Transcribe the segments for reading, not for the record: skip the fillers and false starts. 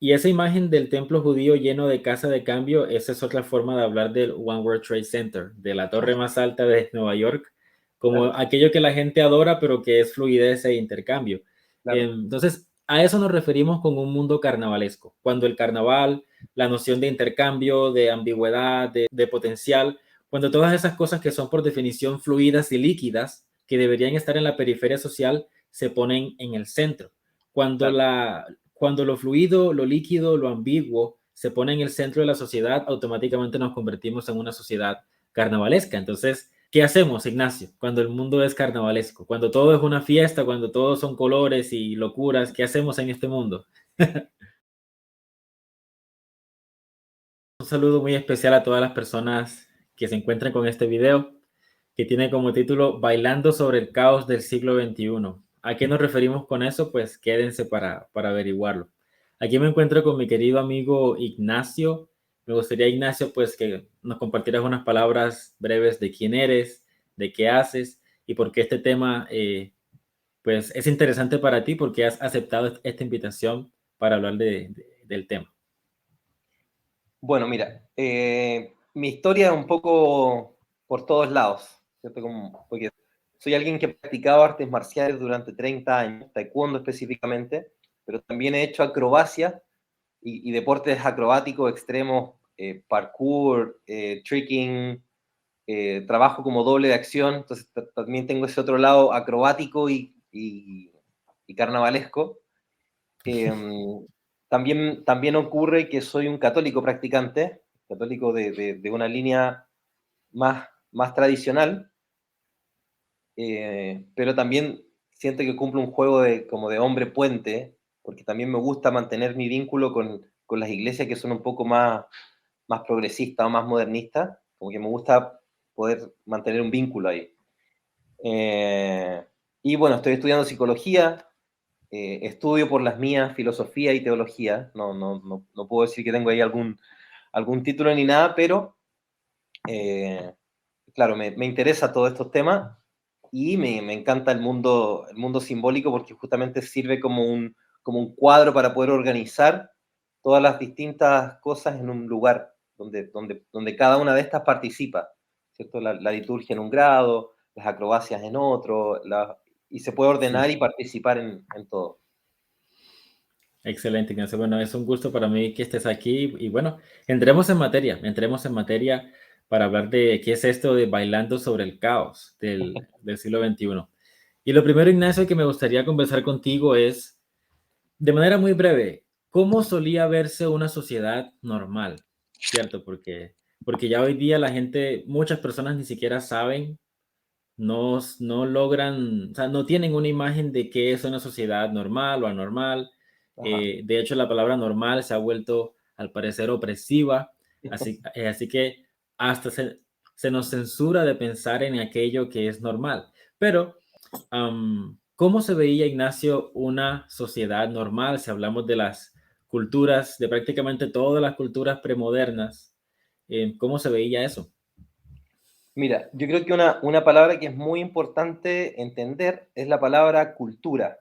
Y esa imagen del templo judío lleno de casa de cambio, esa es otra forma de hablar del One World Trade Center, de la torre más alta de Nueva York, como Claro, aquello que la gente adora, pero que es fluidez e intercambio. claro, Entonces, a eso nos referimos con un mundo carnavalesco, cuando el carnaval, la noción de intercambio, de ambigüedad, de potencial, cuando todas esas cosas que son por definición fluidas y líquidas, que deberían estar en la periferia social, se ponen en el centro. Cuando claro. cuando lo fluido, lo líquido, lo ambiguo se pone en el centro de la sociedad, automáticamente nos convertimos en una sociedad carnavalesca. Entonces, ¿qué hacemos, Ignacio, cuando el mundo es carnavalesco? Cuando todo es una fiesta, cuando todos son colores y locuras, ¿qué hacemos en este mundo? Un saludo muy especial a todas las personas que se encuentran con este video, que tiene como título Bailando sobre el caos del siglo XXI. ¿A qué nos referimos con eso? Pues quédense para averiguarlo. Aquí me encuentro con mi querido amigo Ignacio. Me gustaría, Ignacio, pues que nos compartieras unas palabras breves de quién eres, de qué haces y por qué este tema pues es interesante para ti, porque has aceptado esta invitación para hablar del tema. Bueno, mira, mi historia es un poco por todos lados, ¿cierto? Porque soy alguien que ha practicado artes marciales durante 30 años, taekwondo específicamente, pero también he hecho acrobacia y deportes acrobáticos extremos, parkour, tricking, trabajo como doble de acción, entonces también tengo ese otro lado acrobático y carnavalesco. Eh, también ocurre que soy un católico practicante, católico de una línea más tradicional, pero también siento que cumplo un juego como de hombre puente, porque también me gusta mantener mi vínculo con las iglesias que son un poco más progresistas o más modernistas, como que me gusta poder mantener un vínculo ahí. Eh, y bueno, estoy estudiando psicología, estudio por las mías filosofía y teología, no puedo decir que tengo ahí algún título ni nada, pero claro, me interesa todos estos temas y me encanta el mundo simbólico porque justamente sirve como un cuadro para poder organizar todas las distintas cosas en un lugar donde cada una de estas participa, ¿cierto? La liturgia en un grado, las acrobacias en otro, y se puede ordenar Sí. y participar en todo. Excelente, Ignacio. Bueno, es un gusto para mí que estés aquí y bueno, entremos en materia para hablar de qué es esto de bailando sobre el caos del siglo XXI. Y lo primero, Ignacio, que me gustaría conversar contigo es, de manera muy breve, ¿cómo solía verse una sociedad normal? ¿Cierto? Porque ya hoy día la gente, muchas personas ni siquiera saben, no logran, o sea, no tienen una imagen de qué es una sociedad normal o anormal. Ajá. De hecho, la palabra normal se ha vuelto, al parecer, opresiva. Así que hasta se nos censura de pensar en aquello que es normal. Pero, ¿cómo se veía, Ignacio, una sociedad normal si hablamos de las culturas, de prácticamente todas las culturas premodernas? ¿Cómo se veía eso? Mira, yo creo que una palabra que es muy importante entender es la palabra cultura.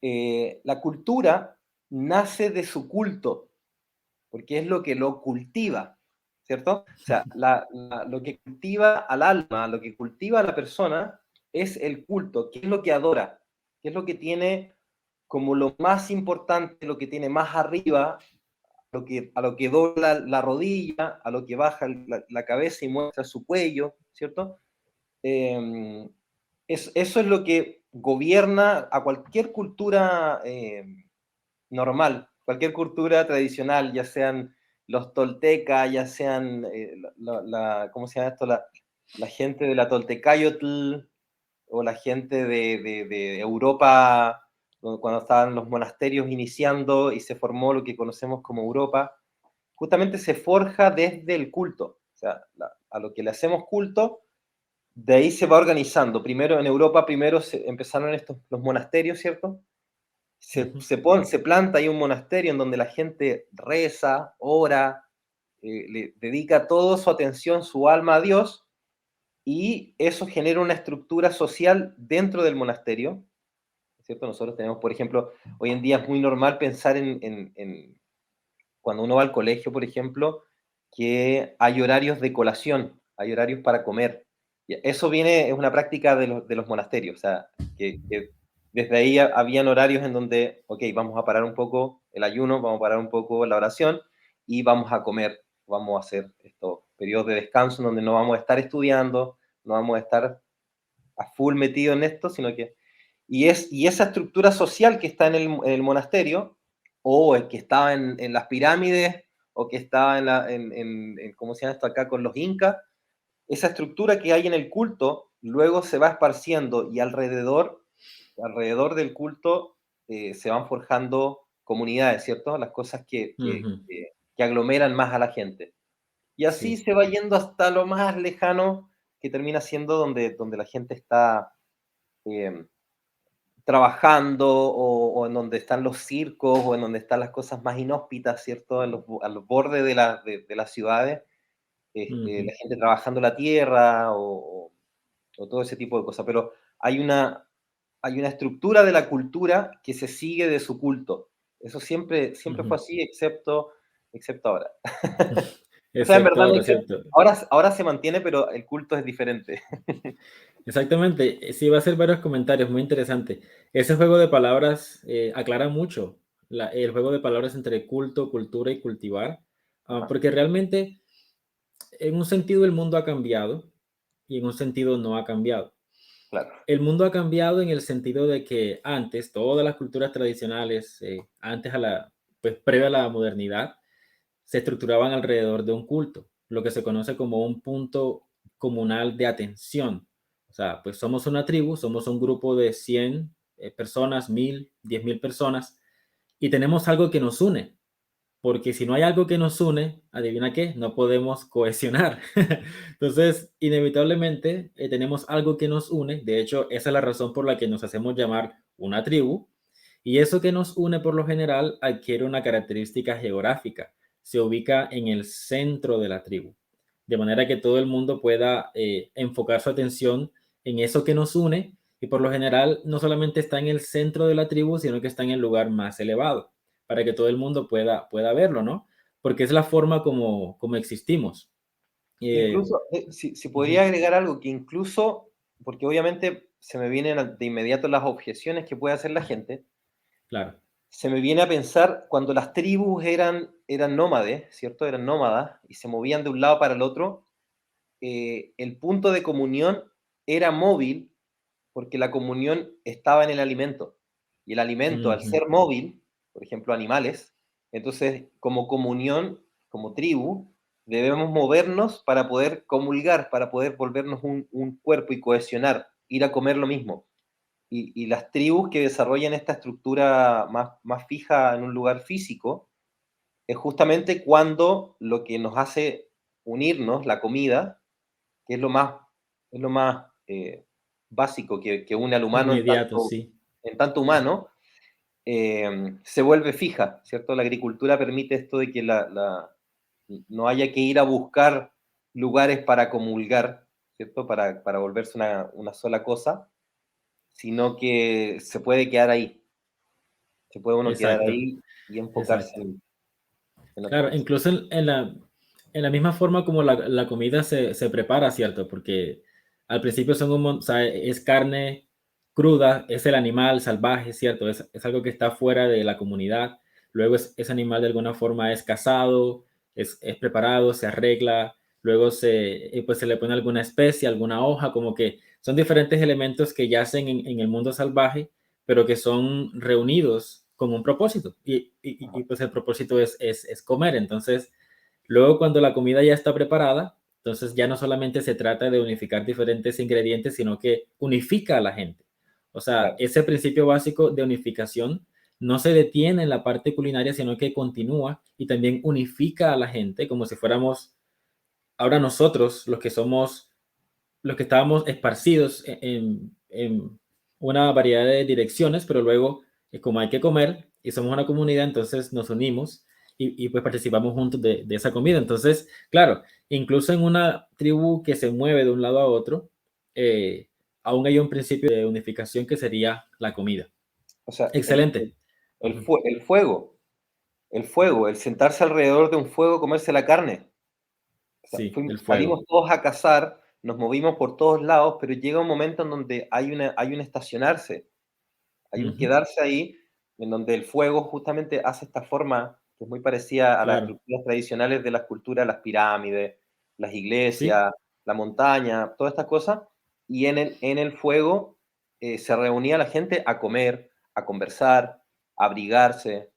La cultura nace de su culto, porque es lo que lo cultiva, ¿cierto? O sea, lo que cultiva al alma, lo que cultiva a la persona es el culto, qué es lo que adora, qué es lo que tiene como lo más importante, lo que tiene más arriba, a lo que dobla la rodilla, a lo que baja la cabeza y muestra su cuello, ¿cierto? Eh, eso es lo que gobierna a cualquier cultura normal, cualquier cultura tradicional, ya sean los toltecas, ya sean, ¿cómo se llama esto? La gente de la Toltecayotl o la gente de Europa, cuando estaban los monasterios iniciando y se formó lo que conocemos como Europa, justamente se forja desde el culto. O sea, a lo que le hacemos culto, de ahí se va organizando. Primero en Europa, primero empezaron los monasterios, ¿cierto? Ujú. Se planta ahí un monasterio en donde la gente reza, ora, le dedica toda su atención, su alma a Dios, y eso genera una estructura social dentro del monasterio, ¿cierto? Nosotros tenemos, por ejemplo, hoy en día es muy normal pensar cuando uno va al colegio, por ejemplo, que hay horarios de colación, hay horarios para comer. Y eso viene, es una práctica de los monasterios, o sea, que desde ahí habían horarios en donde, ok, vamos a parar un poco el ayuno, vamos a parar un poco la oración y vamos a comer, vamos a hacer estos periodos de descanso en donde no vamos a estar estudiando, no vamos a estar a full metido en esto, sino que... Y esa estructura social que está en el monasterio, o el que estaba en las pirámides, o que estaba ¿cómo se llama esto acá? Con los incas, esa estructura que hay en el culto, luego se va esparciendo y alrededor del culto se van forjando comunidades, ¿cierto? Las cosas Ujú. que aglomeran más a la gente. Y así Sí. se va yendo hasta lo más lejano, que termina siendo donde la gente está eh, trabajando, o en donde están los circos, o en donde están las cosas más inhóspitas, ¿cierto? A los bordes de las ciudades, Ujú. la gente trabajando la tierra, o todo ese tipo de cosas. Pero hay una estructura de la cultura que se sigue de su culto. Eso siempre fue Ujú. así, excepto ahora. O sea, en Excepto verdad no ahora, hay que, ¿cierto? ahora se mantiene, pero el culto es diferente. Exactamente, sí, va a ser varios comentarios, muy interesante. Ese juego de palabras aclara mucho el juego de palabras entre culto, cultura y cultivar, Ajá, porque realmente en un sentido el mundo ha cambiado y en un sentido no ha cambiado. claro, El mundo ha cambiado en el sentido de que antes todas las culturas tradicionales, antes pues previa a la modernidad, se estructuraban alrededor de un culto, lo que se conoce como un punto comunal de atención. O sea, pues somos una tribu, somos un grupo de 100 personas, 1000, 10,000 personas, y tenemos algo que nos une, porque si no hay algo que nos une, adivina qué, no podemos cohesionar. Entonces, inevitablemente tenemos algo que nos une, de hecho, esa es la razón por la que nos hacemos llamar una tribu, y eso que nos une por lo general adquiere una característica geográfica, se ubica en el centro de la tribu, de manera que todo el mundo pueda enfocar su atención en eso que nos une, y por lo general no solamente está en el centro de la tribu, sino que está en el lugar más elevado para que todo el mundo pueda verlo, ¿no? Porque es la forma como existimos. Eh, incluso, si podría Ujú, agregar algo, que incluso, porque obviamente se me vienen de inmediato las objeciones que puede hacer la gente, claro. se me viene a pensar cuando las tribus eran nómades, ¿cierto? Eran nómadas y se movían de un lado para el otro, el punto de comunión era móvil porque la comunión estaba en el alimento. Y el alimento, al Ujú, ser móvil, por ejemplo, animales, entonces como comunión, como tribu, debemos movernos para poder comulgar, para poder volvernos un cuerpo y cohesionar, ir a comer lo mismo. Y las tribus que desarrollan esta estructura más fija en un lugar físico, es justamente cuando lo que nos hace unirnos, la comida, que es lo más básico que une al humano inmediato, sí. en tanto humano, se vuelve fija, ¿cierto? La agricultura permite esto de que no haya que ir a buscar lugares para comulgar, ¿cierto? Para volverse una sola cosa, sino que se puede quedar ahí, se puede uno quedar Exacto, ahí y enfocarse exacto. en otra Claro, cosa. incluso en la misma forma como la comida se prepara, ¿cierto? Porque al principio o sea, es carne cruda, es el animal salvaje, ¿cierto? Es algo que está fuera de la comunidad. Luego ese animal de alguna forma es cazado, es preparado, se arregla, luego pues se le pone alguna especie, alguna hoja, como que son diferentes elementos que yacen en el mundo salvaje, pero que son reunidos con un propósito. Y pues el propósito es comer. Entonces, luego cuando la comida ya está preparada, entonces ya no solamente se trata de unificar diferentes ingredientes, sino que unifica a la gente. O sea, Claro, ese principio básico de unificación no se detiene en la parte culinaria, sino que continúa y también unifica a la gente como si fuéramos ahora nosotros los que estábamos esparcidos en una variedad de direcciones, pero luego, como hay que comer y somos una comunidad, entonces nos unimos pues participamos juntos de esa comida. Entonces, claro, incluso en una tribu que se mueve de un lado a otro, aún hay un principio de unificación que sería la comida. O sea, Excelente. Ujú. el fuego, el sentarse alrededor de un fuego, comerse la carne. O sea, Sí, el salimos fuego. todos a cazar, nos movimos por todos lados, pero llega un momento en donde hay un estacionarse, hay un Ujú. quedarse ahí, en donde el fuego justamente hace esta forma que es muy parecida a las Claro. estructuras tradicionales de las culturas, las pirámides, las Sí, iglesias, la montaña, todas estas cosas, y en el fuego se reunía la gente a comer, a conversar, a abrigarse,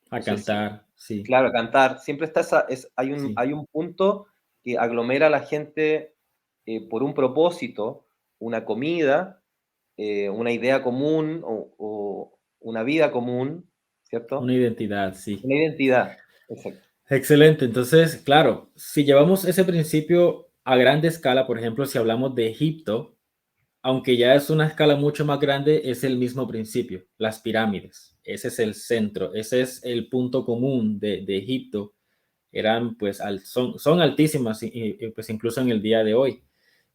a no sé si, cantar. Sí, claro, a cantar. Siempre está sí. hay un punto que aglomera a la gente por un propósito, una comida, una idea común o una vida común, Una ¿cierto? identidad, sí. Una identidad, exacto. Excelente. Entonces, claro, si llevamos ese principio a grande escala, por ejemplo, si hablamos de Egipto, aunque ya es una escala mucho más grande, es el mismo principio, las pirámides. Ese es el centro, ese es el punto común de Egipto. Eran, pues, son altísimas, pues incluso en el día de hoy.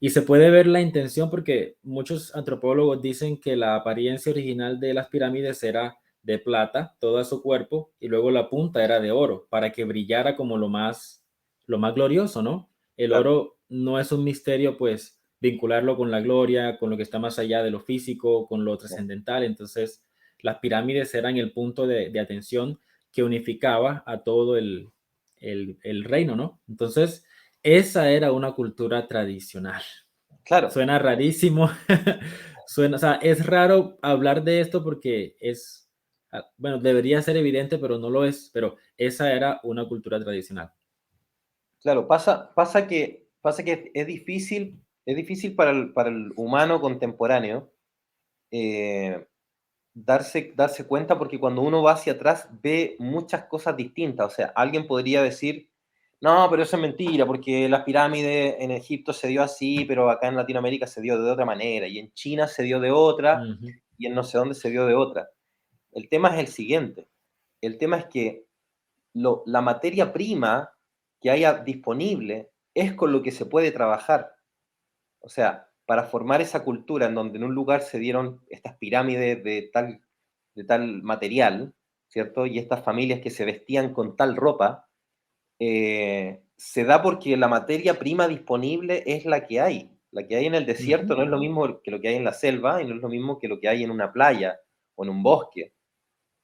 Y se puede ver la intención porque muchos antropólogos dicen que la apariencia original de las pirámides era de plata, todo su cuerpo, y luego la punta era de oro, para que brillara como lo más glorioso, ¿no? El Claro, oro no es un misterio, pues, vincularlo con la gloria, con lo que está más allá de lo físico, con lo claro, trascendental. Entonces, las pirámides eran el punto de atención que unificaba a todo el reino, ¿no? Entonces, esa era una cultura tradicional. claro, Suena rarísimo, suena, o sea, es raro hablar de esto porque es, bueno, debería ser evidente, pero no lo es, pero esa era una cultura tradicional. claro. Pasa que es difícil para el humano contemporáneo eh, darse cuenta porque cuando uno va hacia atrás ve muchas cosas distintas. O sea, alguien podría decir, no, pero eso es mentira, porque las pirámides en Egipto se dio así, pero acá en Latinoamérica se dio de otra manera, y en China se dio de otra, Ujú, y en no sé dónde se dio de otra. El tema es el siguiente, el tema es que la materia prima que haya disponible es con lo que se puede trabajar. O sea, para formar esa cultura en donde en un lugar se dieron estas pirámides de tal material, ¿cierto? Y estas familias que se vestían con tal ropa, se da porque la materia prima disponible es la que hay. La que hay en el desierto ujú. no es lo mismo que lo que hay en la selva y no es lo mismo que lo que hay en una playa o en un bosque.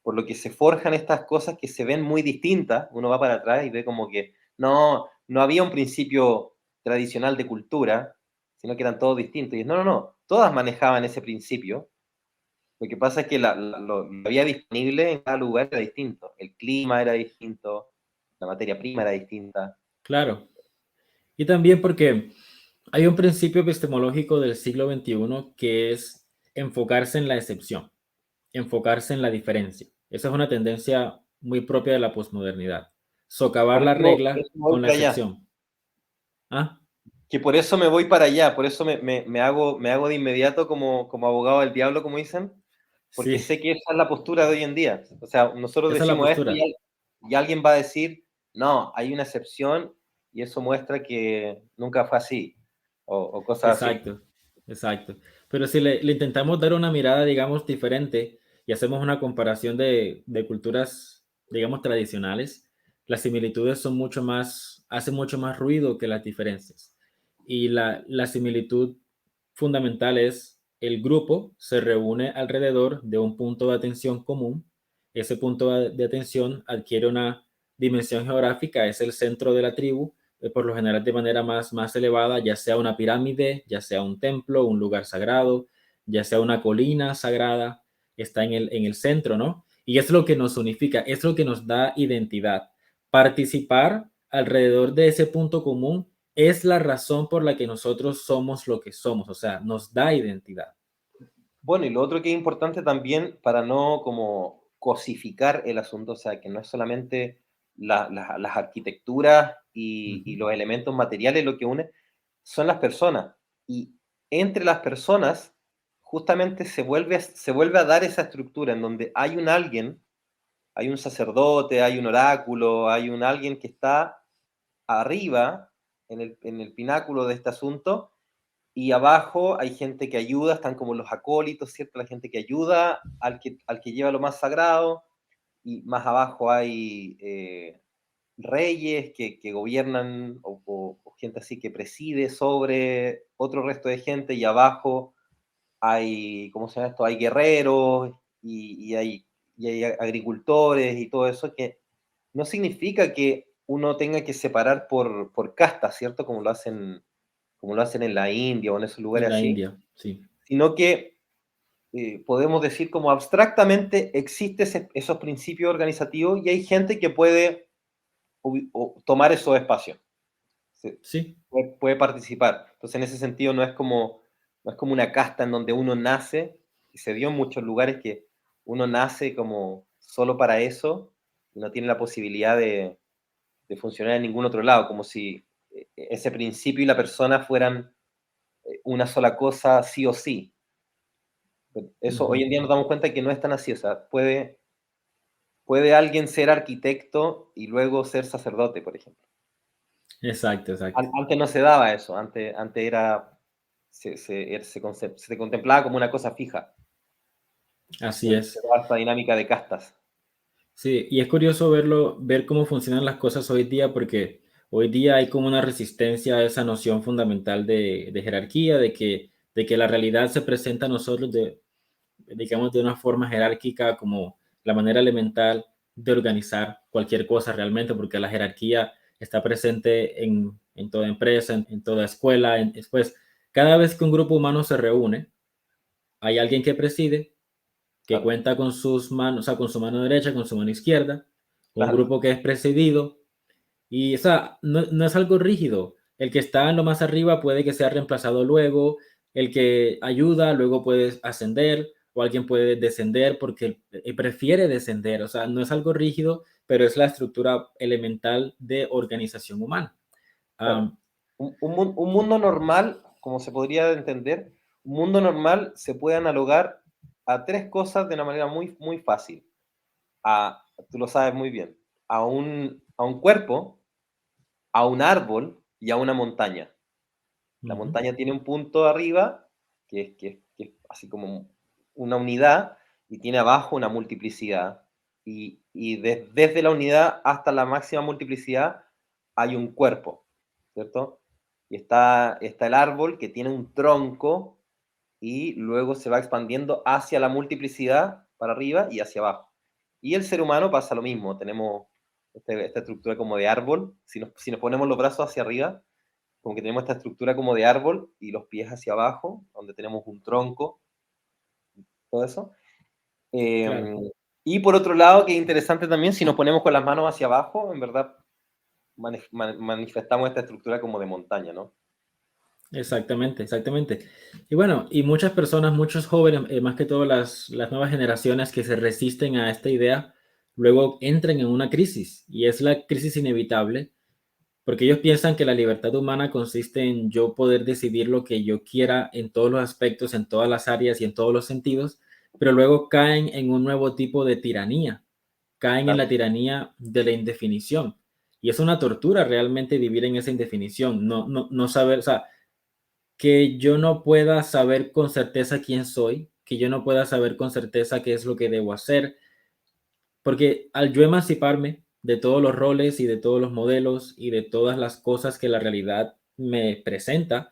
Por lo que se forjan estas cosas que se ven muy distintas. Uno va para atrás y ve como que no había un principio tradicional de cultura, sino que eran todos distintos. Y es, no, todas manejaban ese principio. Lo que pasa es que lo que había disponible en cada lugar era distinto. El clima era distinto, la materia prima era distinta. Claro. Y también porque hay un principio epistemológico del siglo XXI que es enfocarse en la excepción, enfocarse en la diferencia. Esa es una tendencia muy propia de la posmodernidad. Socavar la Por regla eso me voy con la para allá. excepción. ¿Ah? Que por eso me voy para allá, por eso me hago de inmediato como abogado del diablo, como dicen, porque Sí, sé que esa es la postura de hoy en día. O sea, nosotros esa es la decimos esto postura. y alguien va a decir, no, hay una excepción y eso muestra que nunca fue así, o cosas así. Exacto, exacto. Pero si le intentamos dar una mirada, digamos, diferente y hacemos una comparación de culturas, digamos, tradicionales, las similitudes son mucho más, hacen mucho más ruido que las diferencias. Y la similitud fundamental es el grupo se reúne alrededor de un punto de atención común. Ese punto de atención adquiere una dimensión geográfica, es el centro de la tribu, por lo general de manera más elevada, ya sea una pirámide, ya sea un templo, un lugar sagrado, ya sea una colina sagrada, está en el centro, ¿no? Y es lo que nos unifica, es lo que nos da identidad. Participar alrededor de ese punto común es la razón por la que nosotros somos lo que somos, o sea, nos da identidad. Bueno, y lo otro que es importante también para no como cosificar el asunto, o sea, que no es solamente las arquitecturas Uh y -huh. los elementos materiales lo que une, son las personas. Y entre las personas, justamente se vuelve a dar esa estructura en donde hay un alguien, hay un sacerdote, hay un oráculo, hay un alguien que está arriba, en el pináculo de este asunto, y abajo hay gente que ayuda, están como los acólitos, ¿cierto? La gente que ayuda al que lleva lo más sagrado, y más abajo hay reyes que gobiernan o gente así que preside sobre otro resto de gente, y abajo hay, ¿cómo se llama esto? Hay guerreros y hay agricultores y todo eso, que no significa que uno tenga que separar por castas, ¿cierto? Como lo hacen en la India o en esos En lugares la así, India, sí. sino que podemos decir como abstractamente existen esos principios organizativos y hay gente que puede o tomar esos espacios, Sí, puede participar. Entonces, en ese sentido, no es como una casta en donde uno nace, y se dio en muchos lugares que uno nace como solo para eso y no tiene la posibilidad de funcionar en ningún otro lado, como si ese principio y la persona fueran una sola cosa sí o sí. Eso hoy ujú, en día nos damos cuenta que no es tan así, o sea, puede alguien ser arquitecto y luego ser sacerdote, por ejemplo. exacto, exacto. Antes no se daba eso, antes era, se contemplaba como una cosa fija, Así se es. daba esta dinámica de castas. Sí, y es curioso verlo, ver cómo funcionan las cosas hoy día, porque hoy día hay como una resistencia a esa noción fundamental de jerarquía, de que la realidad se presenta a nosotros de, digamos, de una forma jerárquica como la manera elemental de organizar cualquier cosa realmente, porque la jerarquía está presente en toda empresa, en toda escuela. Después, cada vez que un grupo humano se reúne, hay alguien que preside, que Claro, cuenta con sus manos, o sea, con su mano derecha, con su mano izquierda, un claro, grupo que es presidido, y o sea, no es algo rígido. El que está en lo más arriba puede que sea reemplazado luego, el que ayuda luego puede ascender o alguien puede descender porque prefiere descender. O sea, no es algo rígido, pero es la estructura elemental de organización humana. claro. Um, Un mundo normal, como se podría entender, un mundo normal se puede analogar a tres cosas de una manera muy, muy fácil. Tú lo sabes muy bien, a un cuerpo, a un árbol y a una montaña. La uh-huh, montaña tiene un punto arriba, que es así como una unidad, y tiene abajo una multiplicidad. Y desde la unidad hasta la máxima multiplicidad hay un cuerpo, ¿cierto? Y está el árbol que tiene un tronco y luego se va expandiendo hacia la multiplicidad para arriba y hacia abajo. Y el ser humano pasa lo mismo, tenemos esta estructura como de árbol, si nos ponemos los brazos hacia arriba, como que tenemos esta estructura como de árbol y los pies hacia abajo, donde tenemos un tronco, todo eso. Eh, claro. y por otro lado, que es interesante también, si nos ponemos con las manos hacia abajo, en verdad manifestamos esta estructura como de montaña, ¿no? Exactamente, exactamente. Y bueno, y muchas personas, muchos jóvenes, más que todo las nuevas generaciones que se resisten a esta idea, luego entran en una crisis y es la crisis inevitable porque ellos piensan que la libertad humana consiste en yo poder decidir lo que yo quiera en todos los aspectos, en todas las áreas y en todos los sentidos, pero luego caen en un nuevo tipo de tiranía, caen en Claro, la tiranía de la indefinición. Y es una tortura realmente vivir en esa indefinición, no saber, o sea, que yo no pueda saber con certeza quién soy, que yo no pueda saber con certeza qué es lo que debo hacer, porque al yo emanciparme de todos los roles y de todos los modelos y de todas las cosas que la realidad me presenta,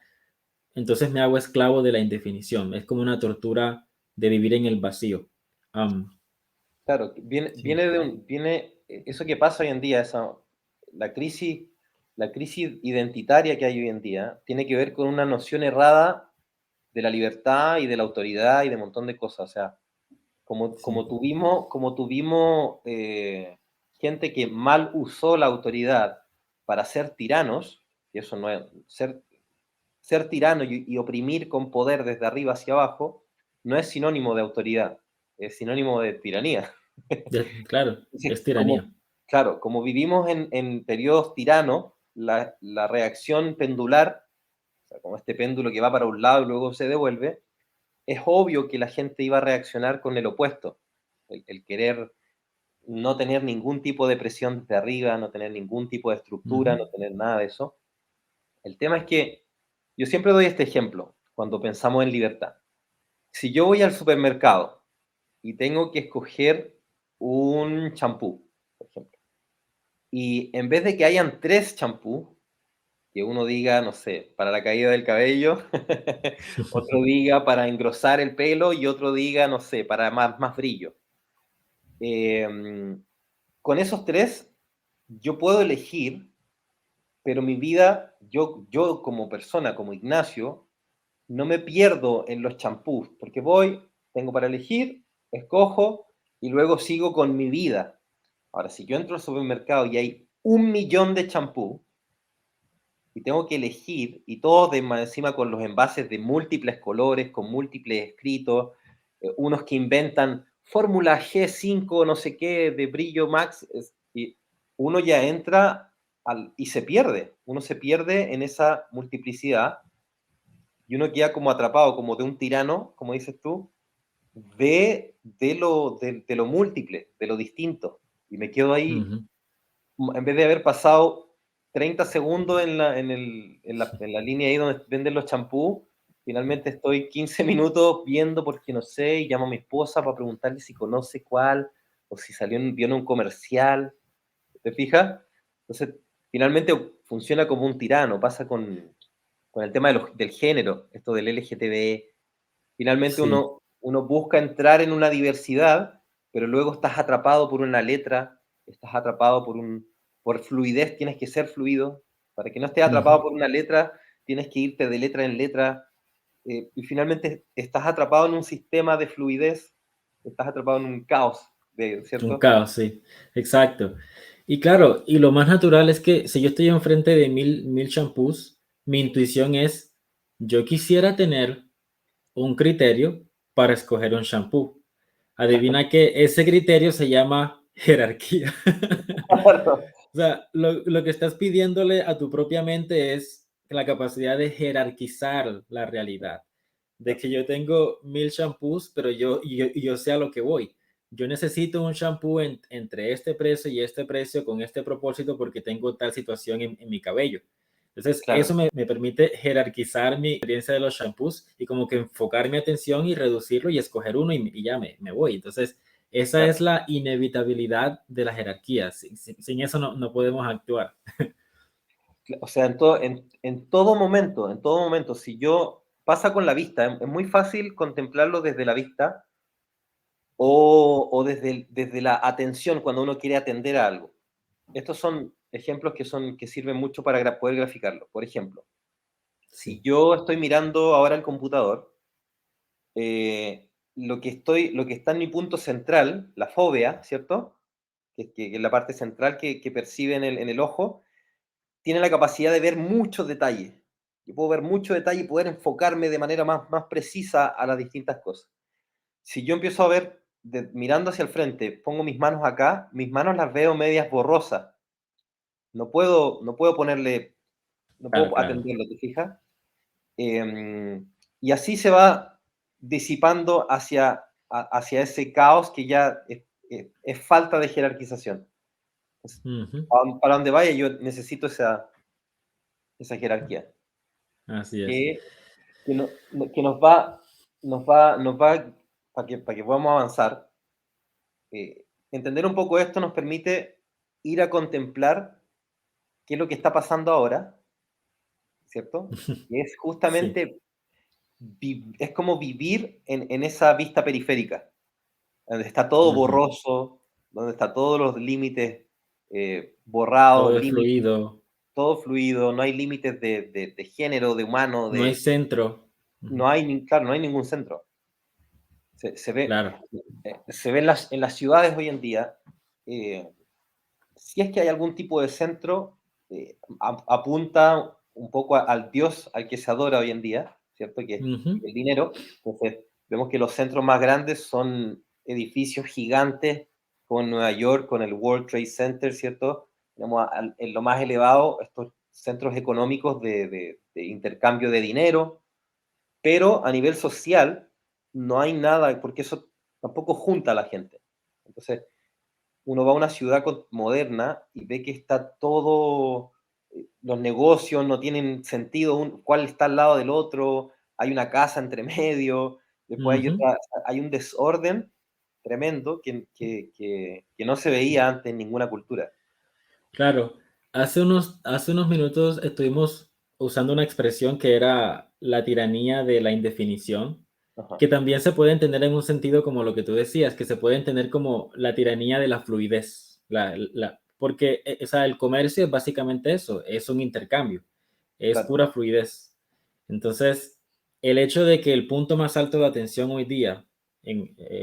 entonces me hago esclavo de la indefinición. Es como una tortura de vivir en el vacío. Um, claro, sí, eso que pasa hoy en día, la crisis, la crisis identitaria que hay hoy en día, tiene que ver con una noción errada de la libertad y de la autoridad y de un montón de cosas. O sea, sí. como tuvimos gente que mal usó la autoridad para ser tiranos, y eso no es, ser tirano y oprimir con poder desde arriba hacia abajo, no es sinónimo de autoridad, es sinónimo de tiranía. Claro, es tiranía. Claro, como vivimos en periodos tiranos, la reacción pendular, o sea, como este péndulo que va para un lado y luego se devuelve, es obvio que la gente iba a reaccionar con el opuesto, el querer no tener ningún tipo de presión desde arriba, no tener ningún tipo de estructura, Ujú, no tener nada de eso. El tema es que yo siempre doy este ejemplo. cuando pensamos en libertad. Si yo voy al supermercado y tengo que escoger un champú, por ejemplo, y en vez de que hayan 3 champús, que uno diga, no sé, para la caída del cabello, otro diga para engrosar el pelo y otro diga, no sé, para más brillo. Em, con esos 3, yo puedo elegir, pero mi vida, yo como persona, como Ignacio, no me pierdo en los champús, porque voy, tengo para elegir, escojo y luego sigo con mi vida. Ahora, si yo entro al supermercado y hay 1 millón de champús y tengo que elegir, y todos de más encima con los envases de múltiples colores, con múltiples escritos, unos que inventan fórmula G5, no sé qué, de brillo max, y uno ya entra y se pierde, uno se pierde en esa multiplicidad y uno queda como atrapado, como de un tirano, como dices tú, de lo múltiple, de lo distinto. Y me quedo ahí, Ujú. en vez de haber pasado 30 segundos en la línea ahí donde venden los champús, finalmente estoy 15 minutos viendo porque no sé, y llamo a mi esposa para preguntarle si conoce cuál, o si vio en un comercial, ¿te fijas? Entonces, finalmente funciona como un tirano, pasa con el tema del género, esto del LGTB. Finalmente Sí, uno busca entrar en una diversidad, pero luego estás atrapado por una letra, estás atrapado por fluidez, tienes que ser fluido. Para que no estés ujú. atrapado por una letra, tienes que irte de letra en letra, y finalmente estás atrapado en un sistema de fluidez, estás atrapado en un caos, Un ¿cierto? caos, sí, exacto. Y claro, y lo más natural es que si yo estoy enfrente de mil shampoos, mi intuición es, yo quisiera tener un criterio para escoger un shampoo. Adivina que ese criterio se llama jerarquía. O sea, lo que estás pidiéndole a tu propia mente es la capacidad de jerarquizar la realidad. De que yo tengo 1000 shampoos, pero yo sé a lo que voy. Yo necesito un shampoo entre este precio y este precio con este propósito porque tengo tal situación en mi cabello. Entonces, eso Claro. me permite jerarquizar mi experiencia de los shampoos y como que enfocar mi atención y reducirlo y escoger uno y ya me voy. Entonces, esa es Claro. la inevitabilidad de la jerarquía. Sin eso no podemos actuar. O sea, en todo momento, si yo pasa con la vista, es muy fácil contemplarlo desde la vista o desde la atención cuando uno quiere atender a algo. Estos son ejemplos que sirven mucho para poder graficarlo. Por ejemplo, si Sí. yo estoy mirando ahora el computador, lo que está en mi punto central, la fóvea, ¿cierto? Que es la parte central que percibe en el ojo, tiene la capacidad de ver muchos detalles. Yo puedo ver mucho detalle y poder enfocarme de manera más precisa a las distintas cosas. Si yo empiezo a ver, mirando hacia el frente, pongo mis manos acá, mis manos las veo medias borrosas. No puedo ponerle, no Claro, puedo claro. atenderlo, ¿te fijas? Y así se va disipando hacia ese caos que ya es falta de jerarquización. Pues, Ujú. para donde vaya yo necesito esa jerarquía. Así es. Que, que nos va, para que podamos avanzar, entender un poco esto nos permite ir a contemplar qué es lo que está pasando ahora, ¿cierto? Y es Sí. justamente, es como vivir en esa vista periférica, donde está todo Ujú. borroso, donde está todos los límites borrados, Todo es límites, fluido. todo fluido, no hay límites de género, de humano, No hay centro. Ujú. no hay, claro, no hay ningún centro. Se ve, Claro. se ve en las ciudades hoy en día, eh, si es que hay algún tipo de centro, apunta un poco al Dios al que se adora hoy en día, ¿cierto? Que es Ujú. el dinero. Entonces, vemos que los centros más grandes son edificios gigantes, como en Nueva York, con el World Trade Center, ¿cierto? Digamos, en lo más elevado, estos centros económicos de intercambio de dinero, pero a nivel social no hay nada, porque eso tampoco junta a la gente. Entonces, uno va a una ciudad moderna y ve que está todo, los negocios no tienen sentido, cuál está al lado del otro, hay una casa entre medio, después hay, Ujú. hay un desorden tremendo que no se veía antes en ninguna cultura. Claro, hace unos minutos estuvimos usando una expresión que era la tiranía de la indefinición, Ajá, que también se puede entender en un sentido como lo que tú decías, que se puede entender como la tiranía de la fluidez, porque o sea, el comercio es básicamente eso, es un intercambio, es claro, pura fluidez. Entonces, el hecho de que el punto más alto de atención hoy día,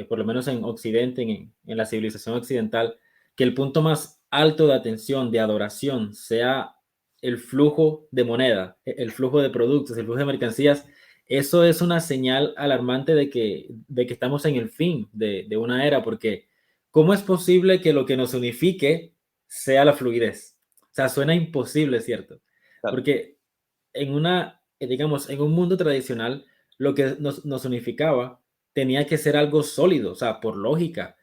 por lo menos en Occidente, en la civilización occidental, que el punto más alto de atención, de adoración, sea el flujo de moneda, el flujo de productos, el flujo de mercancías, eso es una señal alarmante de que estamos en el fin de una era, porque ¿cómo es posible que lo que nos unifique sea la fluidez? O sea, suena imposible, ¿cierto? claro, Porque digamos, en un mundo tradicional, lo que nos unificaba tenía que ser algo sólido, o sea, por lógica.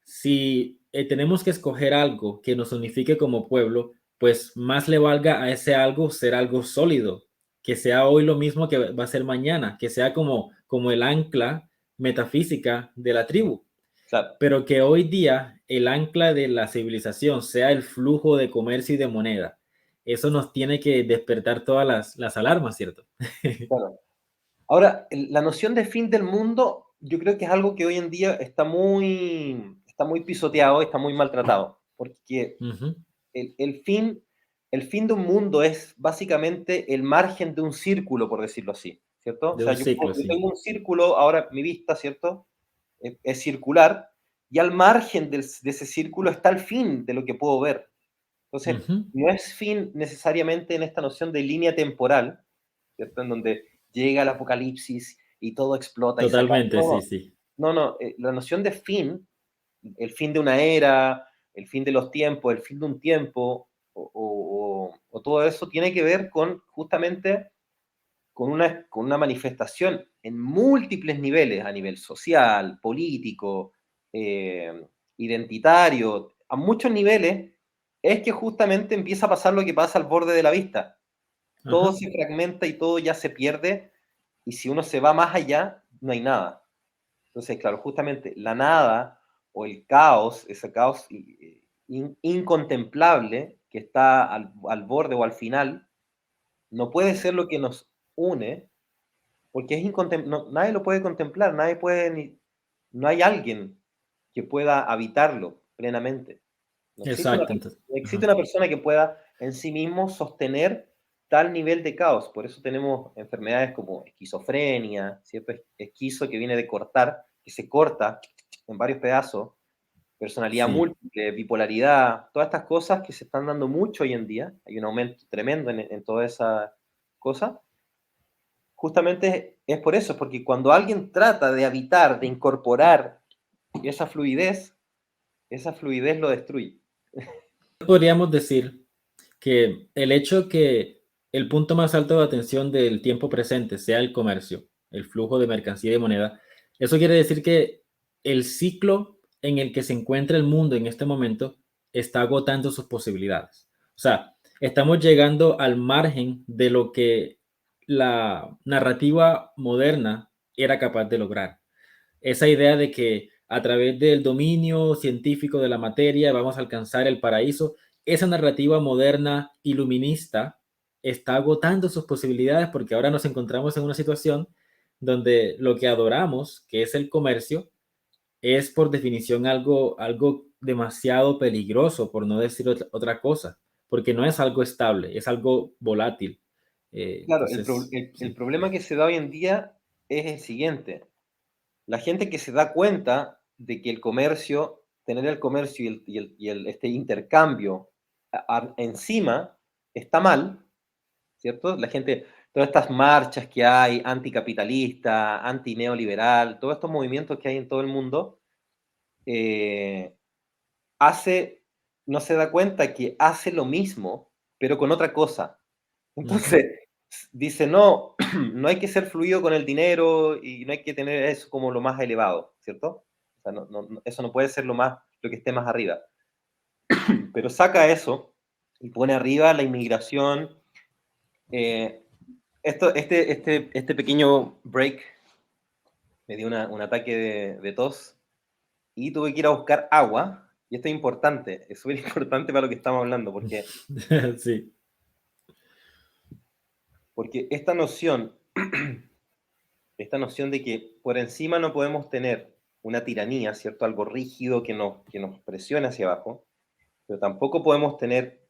Si tenemos que escoger algo que nos unifique como pueblo, pues más le valga a ese algo ser algo sólido, que sea hoy lo mismo que va a ser mañana, que sea como el ancla metafísica de la tribu, claro. pero que hoy día el ancla de la civilización sea el flujo de comercio y de moneda. Eso nos tiene que despertar todas las alarmas, ¿cierto? Claro. Ahora, la noción de fin del mundo, yo creo que es algo que hoy en día está muy pisoteado, está muy maltratado, porque Ujú. el, el fin, el fin de un mundo es básicamente el margen de un círculo, por decirlo así, ¿cierto? O De sea, un ciclo, yo sí. tengo un círculo, ahora mi vista, ¿cierto? Es circular, y al margen de ese círculo está el fin de lo que puedo ver. Entonces, Ujú. no es fin necesariamente en esta noción de línea temporal, ¿cierto? En donde llega el apocalipsis y todo explota y se acaba. Totalmente, sí, No, sí. no, no. La noción de fin, el fin de una era, el fin de los tiempos, el fin de un tiempo, o todo eso tiene que ver con justamente con una manifestación en múltiples niveles, a nivel social, político, identitario, a muchos niveles, es que justamente empieza a pasar lo que pasa al borde de la vista. Todo Ajá. se fragmenta y todo ya se pierde, y si uno se va más allá, no hay nada. Entonces, claro, justamente la nada o el caos, ese caos incontemplable que está al borde o al final, no puede ser lo que nos une, porque nadie lo puede contemplar, nadie puede no hay alguien que pueda habitarlo plenamente. Exacto. Entonces, No existe ajá. una persona que pueda en sí mismo sostener tal nivel de caos. Por eso tenemos enfermedades como esquizofrenia, ¿cierto? Esquizo que viene de cortar, que se corta en varios pedazos, personalidad Sí. múltiple, bipolaridad, todas estas cosas que se están dando mucho hoy en día. Hay un aumento tremendo en todas esas cosas. Justamente es por eso, porque cuando alguien trata de habitar, de incorporar esa fluidez lo destruye. Podríamos decir que el hecho que el punto más alto de atención del tiempo presente sea el comercio, el flujo de mercancía y de moneda, eso quiere decir que el ciclo en el que se encuentra el mundo en este momento está agotando sus posibilidades. O sea, estamos llegando al margen de lo que la narrativa moderna era capaz de lograr. Esa idea de que a través del dominio científico de la materia vamos a alcanzar el paraíso, esa narrativa moderna iluminista está agotando sus posibilidades porque ahora nos encontramos en una situación donde lo que adoramos, que es el comercio, es por definición algo demasiado peligroso, por no decir otra cosa, porque no es algo estable, es algo volátil. Claro, el Sí. problema que se da hoy en día es el siguiente. La gente que se da cuenta de que el comercio, tener el comercio este intercambio encima está mal, ¿cierto? La gente, todas estas marchas que hay, anticapitalista, antineoliberal, todos estos movimientos que hay en todo el mundo, eh, hace, no se da cuenta que hace lo mismo, pero con otra cosa. Ujú. Entonces, dice, no, no hay que ser fluido con el dinero y no hay que tener eso como lo más elevado, ¿cierto? O sea, eso no puede ser lo que esté más arriba. Pero saca eso y pone arriba la inmigración, eh, Este pequeño break me dio un ataque de tos y tuve que ir a buscar agua. Y esto es importante, es súper importante para lo que estamos hablando, Sí. porque esta noción de que por encima no podemos tener una tiranía, ¿cierto? Algo rígido que nos presione hacia abajo, pero tampoco podemos tener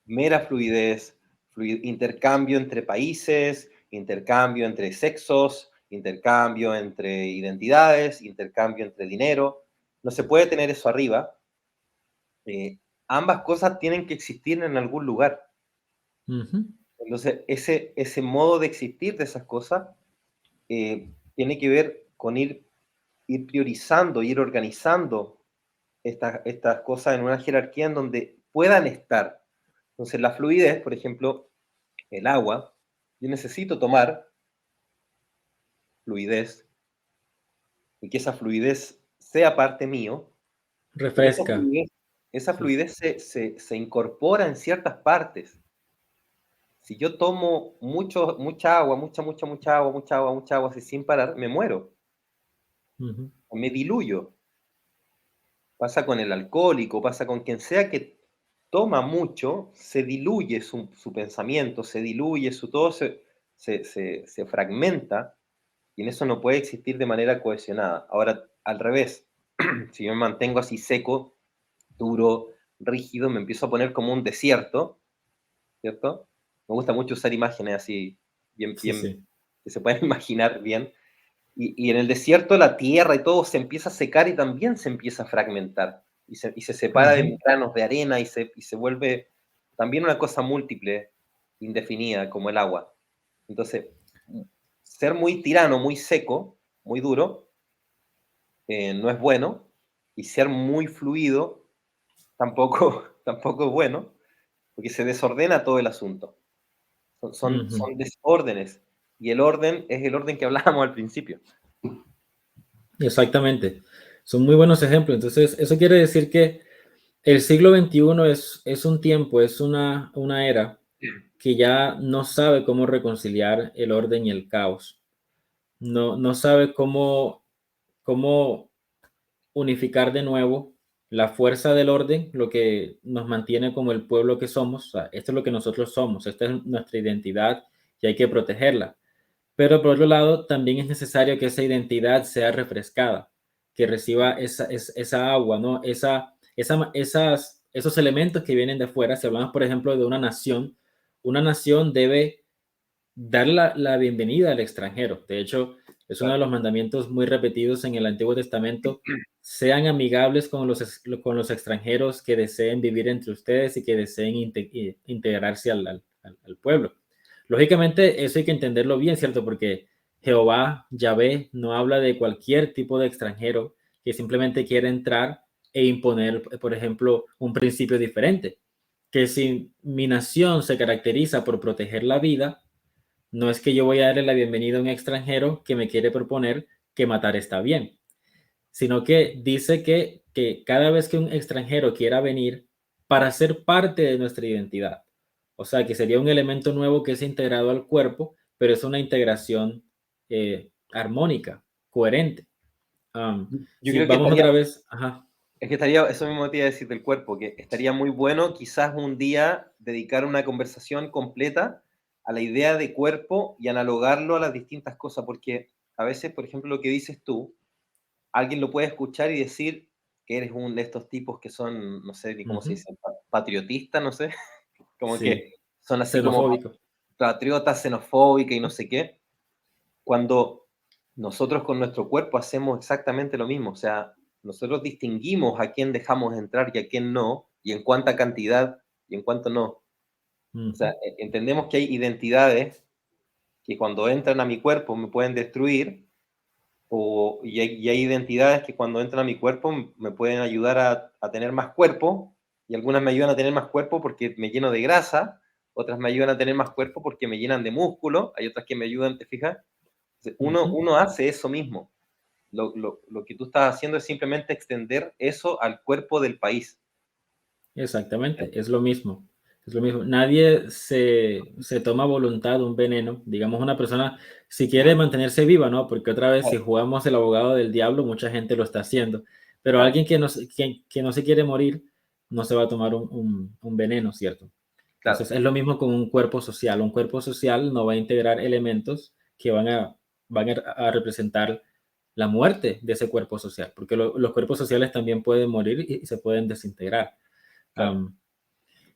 mera fluidez, intercambio entre países, intercambio entre sexos, intercambio entre identidades, intercambio entre dinero. No se puede tener eso arriba. Ambas cosas tienen que existir en algún lugar. Ujú. Entonces, ese modo de existir de esas cosas tiene que ver con ir priorizando, ir organizando estas cosas en una jerarquía en donde puedan estar. Entonces, la fluidez, por ejemplo, el agua, yo necesito tomar fluidez y que esa fluidez sea parte mío, pero Refresca. esa Sí, sí. fluidez se incorpora en ciertas partes. Si yo tomo mucha agua, mucha agua así sin parar, me muero, Ujú. me diluyo. Pasa con el alcohólico, pasa con quien sea que toma mucho, se diluye su pensamiento, se diluye, todo se fragmenta y en eso no puede existir de manera cohesionada. Ahora, al revés, si yo me mantengo así seco, duro, rígido, me empiezo a poner como un desierto, ¿cierto? Me gusta mucho usar imágenes así, Sí, bien, sí. que se pueden imaginar bien. Y en el desierto la tierra y todo se empieza a secar y también se empieza a fragmentar. Y se separa Ujú. en granos de arena y se vuelve también una cosa múltiple, indefinida, como el agua. Entonces, ser muy tirano, muy seco, muy duro, no es bueno. Y ser muy fluido tampoco, tampoco es bueno, porque se desordena todo el asunto. Ujú. Son desórdenes. Y el orden es el orden que hablábamos al principio. Exactamente. Son muy buenos ejemplos. Entonces, eso quiere decir que el siglo XXI es un tiempo, es una era que ya no sabe cómo reconciliar el orden y el caos. No sabe cómo unificar de nuevo la fuerza del orden, lo que nos mantiene como el pueblo que somos. O sea, esto es lo que nosotros somos, esta es nuestra identidad y hay que protegerla. Pero por otro lado, también es necesario que esa identidad sea refrescada, que reciba esa agua, ¿no? Esos elementos que vienen de fuera. Si hablamos, por ejemplo, de una nación debe dar la bienvenida al extranjero. De hecho, es uno de Claro. los mandamientos muy repetidos en el Antiguo Testamento. Sean amigables con los extranjeros que deseen vivir entre ustedes y que deseen integrarse al pueblo. Lógicamente, eso hay que entenderlo bien, ¿cierto? Porque Jehová, Yahvé, no habla de cualquier tipo de extranjero que simplemente quiera entrar e imponer, por ejemplo, un principio diferente. Que si mi nación se caracteriza por proteger la vida, no es que yo voy a darle la bienvenida a un extranjero que me quiere proponer que matar está bien, sino que dice que cada vez que un extranjero quiera venir para ser parte de nuestra identidad, o sea, que sería un elemento nuevo que es integrado al cuerpo, pero es una integración armónica, coherente. Yo Si creo que vamos otra vez, ajá, es que estaría, eso mismo te iba a decir del cuerpo, que estaría muy bueno quizás un día dedicar una conversación completa a la idea de cuerpo y analogarlo a las distintas cosas, porque a veces, por ejemplo, lo que dices tú, alguien lo puede escuchar y decir que eres uno de estos tipos que son, no sé ni cómo se ujú, dice, patriotistas, no sé, como sí, que son así como xenofóbico. patriotas, xenofóbicas y no sé qué, cuando nosotros con nuestro cuerpo hacemos exactamente lo mismo, o sea, nosotros distinguimos a quién dejamos entrar y a quién no, y en cuánta cantidad y en cuánto no. O sea, Ujú, entendemos que hay identidades que cuando entran a mi cuerpo me pueden destruir, y hay identidades que cuando entran a mi cuerpo me pueden ayudar a tener más cuerpo, y algunas me ayudan a tener más cuerpo porque me lleno de grasa, otras me ayudan a tener más cuerpo porque me llenan de músculo, hay otras que me ayudan, ¿te fijas? Uno, ujú. uno hace eso mismo. Lo que tú estás haciendo es simplemente extender eso al cuerpo del país. Exactamente, es lo mismo. Es lo mismo. Nadie se toma voluntad de un veneno. Digamos, una persona, si quiere mantenerse viva, ¿no? Porque otra vez, si Claro, jugamos el abogado del diablo, mucha gente lo está haciendo. Pero claro, alguien que no se quiere morir, no se va a tomar un veneno, ¿cierto? claro, Entonces, es lo mismo con un cuerpo social. Un cuerpo social no va a integrar elementos que van a representar la muerte de ese cuerpo social, porque los cuerpos sociales también pueden morir y se pueden desintegrar. claro.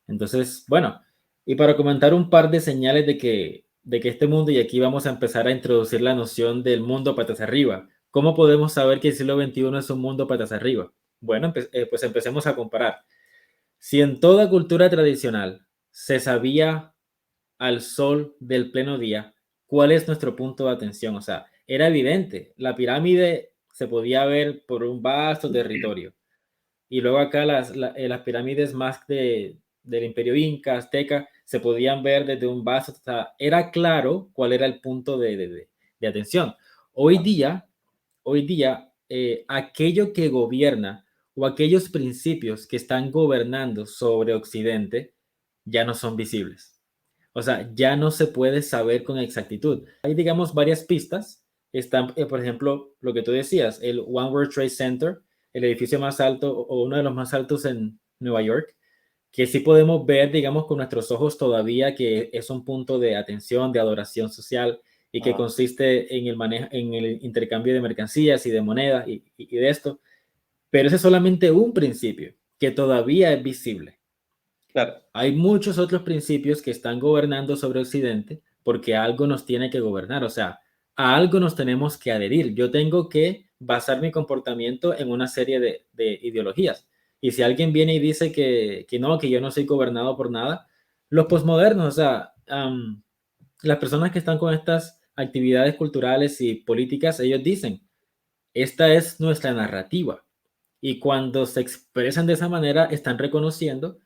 Entonces, bueno, y para comentar un par de señales de que este mundo, y aquí vamos a empezar a introducir la noción del mundo patas arriba. ¿Cómo podemos saber que el siglo XXI es un mundo patas arriba? Bueno, pues empecemos a comparar. Si en toda cultura tradicional se sabía al sol del pleno día, ¿cuál es nuestro punto de atención? O sea, era evidente, la pirámide se podía ver por un vasto territorio. Y luego acá las pirámides más del Imperio Inca, Azteca, se podían ver desde un vaso. O sea, era claro cuál era el punto de atención. Hoy día, aquello que gobierna o aquellos principios que están gobernando sobre Occidente ya no son visibles. O sea, ya no se puede saber con exactitud. Hay, digamos, varias pistas. Están, por ejemplo, lo que tú decías, el One World Trade Center, el edificio más alto o uno de los más altos en Nueva York, que sí podemos ver, digamos, con nuestros ojos todavía que es un punto de atención, de adoración social y que Ah, consiste en el manejo, en el intercambio de mercancías y de monedas y de esto. Pero ese es solamente un principio que todavía es visible. claro, Hay muchos otros principios que están gobernando sobre Occidente porque algo nos tiene que gobernar, o sea, a algo nos tenemos que adherir. Yo tengo que basar mi comportamiento en una serie de ideologías. Y si alguien viene y dice que no, que yo no soy gobernado por nada, los posmodernos, o sea, las personas que están con estas actividades culturales y políticas, ellos dicen, esta es nuestra narrativa. Y cuando se expresan de esa manera, están reconociendo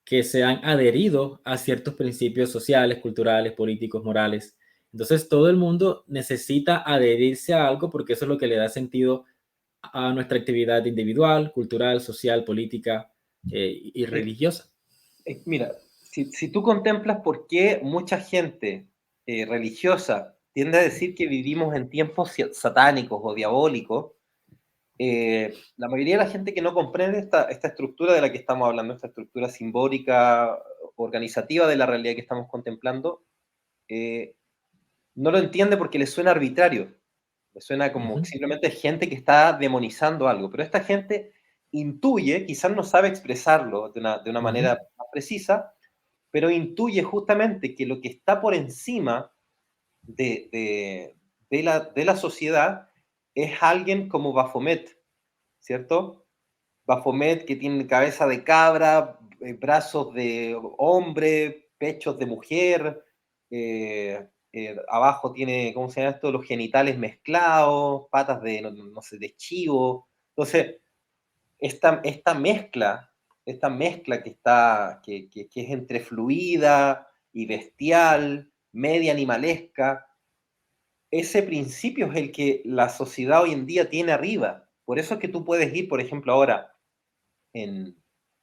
que se han adherido a ciertos principios sociales, culturales, políticos, morales. Entonces todo el mundo necesita adherirse a algo porque eso es lo que le da sentido a nuestra actividad individual, cultural, social, política y sí. religiosa. Mira, si tú contemplas por qué mucha gente religiosa tiende a decir que vivimos en tiempos satánicos o diabólicos, la mayoría de la gente que no comprende esta estructura de la que estamos hablando, esta estructura simbólica, organizativa de la realidad que estamos contemplando, eh, no lo entiende porque le suena arbitrario, le suena como Ujú, simplemente gente que está demonizando algo, pero esta gente intuye, quizás no sabe expresarlo de una ujú. manera más precisa, pero intuye justamente que lo que está por encima de, de, de la sociedad es alguien como Baphomet, ¿cierto? Baphomet que tiene cabeza de cabra, brazos de hombre, pechos de mujer, abajo tiene, ¿cómo se llama esto? Los genitales mezclados, patas de, no sé, de chivo. Entonces, esta mezcla, que está, que es entre fluida y bestial, media animalesca, ese principio es el que la sociedad hoy en día tiene arriba. Por eso es que tú puedes ir, por ejemplo, ahora en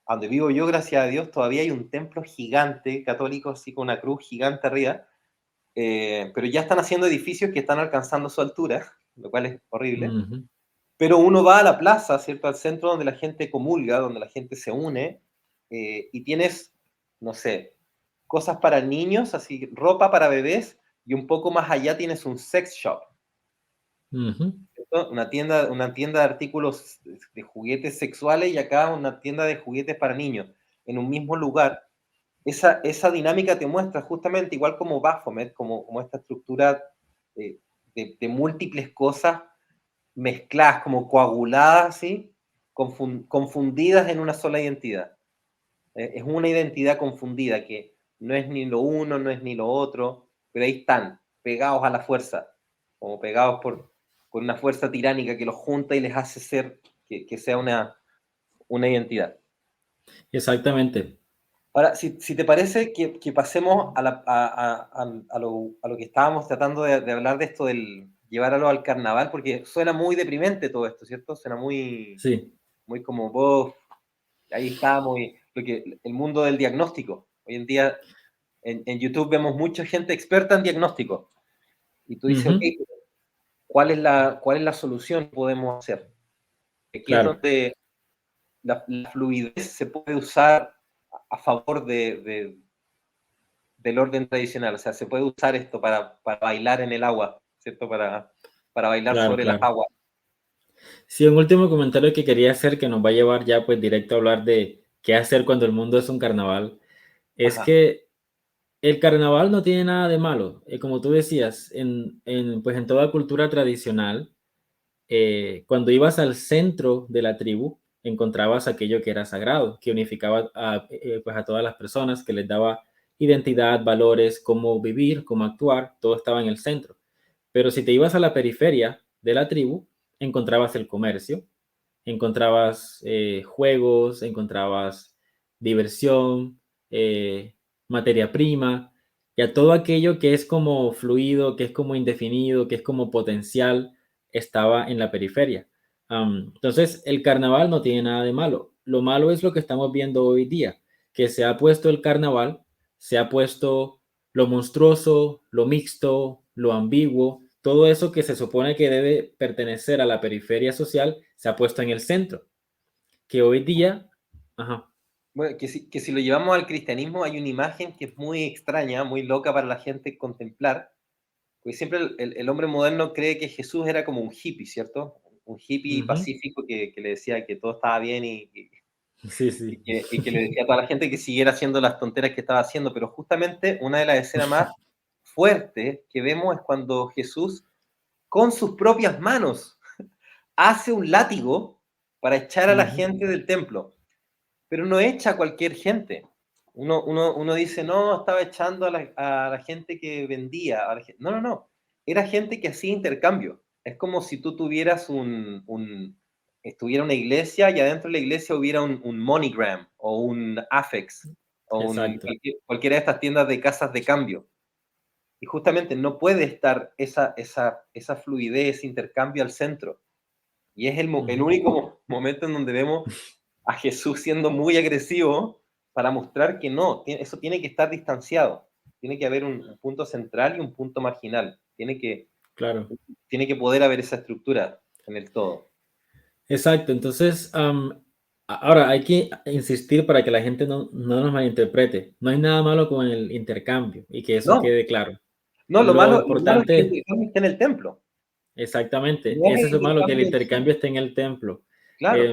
a donde vivo yo, gracias a Dios, todavía hay un templo gigante católico, así con una cruz gigante arriba, pero ya están haciendo edificios que están alcanzando su altura, lo cual es horrible. Ujú. Pero uno va a la plaza, ¿cierto? Al centro donde la gente comulga, donde la gente se une, y tienes, no sé, cosas para niños, así, ropa para bebés, y un poco más allá tienes un sex shop, Ujú. ¿cierto? Una tienda de artículos de juguetes sexuales y acá una tienda de juguetes para niños, en un mismo lugar. Esa dinámica te muestra justamente, igual como Baphomet, como esta estructura de múltiples cosas mezcladas, como coaguladas, ¿sí? Confundidas en una sola identidad. Es una identidad confundida que no es ni lo uno, no es ni lo otro, pero ahí están, pegados a la fuerza, como pegados por una fuerza tiránica que los junta y les hace ser, que sea una identidad. Exactamente. Ahora, si te parece que pasemos a lo que estábamos tratando de hablar de esto del llevarlo al carnaval, porque suena muy deprimente todo esto, ¿cierto? Suena muy, Sí. muy como vos, ahí estamos, el mundo del diagnóstico Hoy en día en YouTube vemos mucha gente experta en diagnóstico. Y tú dices, ok, ¿cuál es la solución que podemos hacer? Aquí es Claro. donde la fluidez se puede usar a favor del orden tradicional. O sea, se puede usar esto para bailar en el agua, ¿cierto? Para bailar Claro, sobre las claro. aguas. Sí, un último comentario que quería hacer que nos va a llevar ya pues directo a hablar de qué hacer cuando el mundo es un carnaval, es Ajá. que el carnaval no tiene nada de malo. Como tú decías, pues en toda cultura tradicional, cuando ibas al centro de la tribu, encontrabas aquello que era sagrado, que unificaba pues a todas las personas, que les daba identidad, valores, cómo vivir, cómo actuar, todo estaba en el centro. Pero si te ibas a la periferia de la tribu, encontrabas el comercio, encontrabas juegos, encontrabas diversión, materia prima, y a todo aquello que es como fluido, que es como indefinido, que es como potencial, estaba en la periferia. Entonces, el carnaval no tiene nada de malo. Lo malo es lo que estamos viendo hoy día, que se ha puesto el carnaval, se ha puesto lo monstruoso, lo mixto, lo ambiguo, todo eso que se supone que debe pertenecer a la periferia social se ha puesto en el centro, que hoy día, ajá, Bueno, que si lo llevamos al cristianismo, hay una imagen que es muy extraña, muy loca para la gente contemplar, porque siempre el hombre moderno cree que Jesús era como un hippie, ¿cierto? Un hippie ujú, pacífico que le decía que todo estaba bien sí, sí, y que le decía a toda la gente que siguiera haciendo las tonteras que estaba haciendo, pero justamente una de las escenas más fuertes que vemos es cuando Jesús, con sus propias manos, hace un látigo para echar a la ujú, gente del templo, pero no echa a cualquier gente. Uno dice, no, estaba echando a la gente que vendía. No, no, no. Era gente que hacía intercambio. Es como si tú tuvieras estuviera una iglesia y adentro de la iglesia hubiera un MoneyGram o un Afex o exacto, cualquiera de estas tiendas de casas de cambio. Y justamente no puede estar esa fluidez, ese intercambio al centro. Y es el ujú, único momento en donde vemos a Jesús siendo muy agresivo para mostrar que no, eso tiene que estar distanciado. Tiene que haber un punto central y un punto marginal. claro, Tiene que poder haber esa estructura en el todo. exacto. Entonces, ahora hay que insistir para que la gente no nos malinterprete. No hay nada malo con el intercambio y que eso No, quede claro. no, Lo lo malo es que el importante, intercambio esté en el templo. exactamente, No es ese es el lo malo, que el intercambio en sí. intercambio esté en el templo. Claro,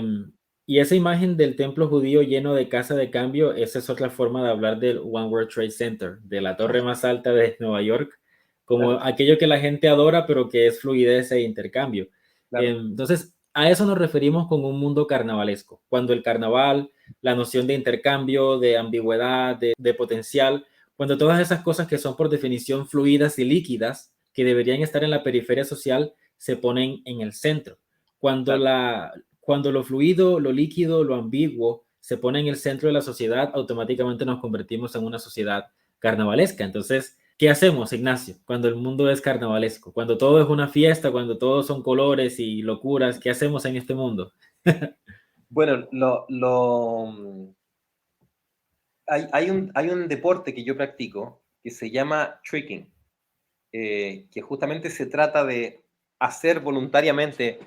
Y esa imagen del templo judío lleno de casa de cambio, esa es otra forma de hablar del One World Trade Center, de la torre más alta de Nueva York, como claro, aquello que la gente adora, pero que es fluidez e intercambio. claro. Entonces, a eso nos referimos con un mundo carnavalesco, cuando el carnaval, la noción de intercambio, de ambigüedad, de potencial, cuando todas esas cosas que son por definición fluidas y líquidas, que deberían estar en la periferia social, se ponen en el centro. Cuando Claro. cuando lo fluido, lo líquido, lo ambiguo se pone en el centro de la sociedad, automáticamente nos convertimos en una sociedad carnavalesca. Entonces, ¿qué hacemos, Ignacio, cuando el mundo es carnavalesco? Cuando todo es una fiesta, cuando todos son colores y locuras, ¿qué hacemos en este mundo? Bueno, hay un deporte que yo practico que se llama tricking, que justamente se trata de hacer voluntariamente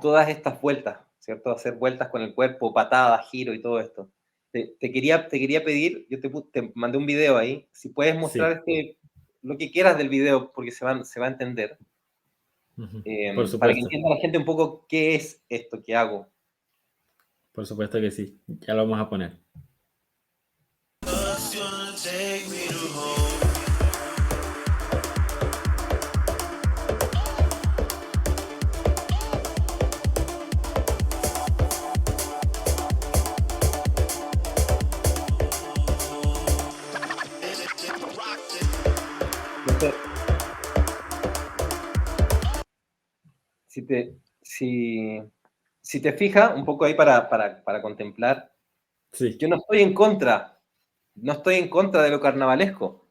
todas estas vueltas, ¿cierto? Hacer vueltas con el cuerpo, patadas, giro y todo esto. Te quería pedir, te mandé un video ahí, si puedes mostrar Sí, lo que quieras del video, porque se va a entender, por para que supuesto, entienda la gente un poco qué es esto que hago. por supuesto que sí. Ya lo vamos a poner. Entonces, si te, si, si te fijas un poco ahí para contemplar, Sí. yo no estoy en contra de lo carnavalesco.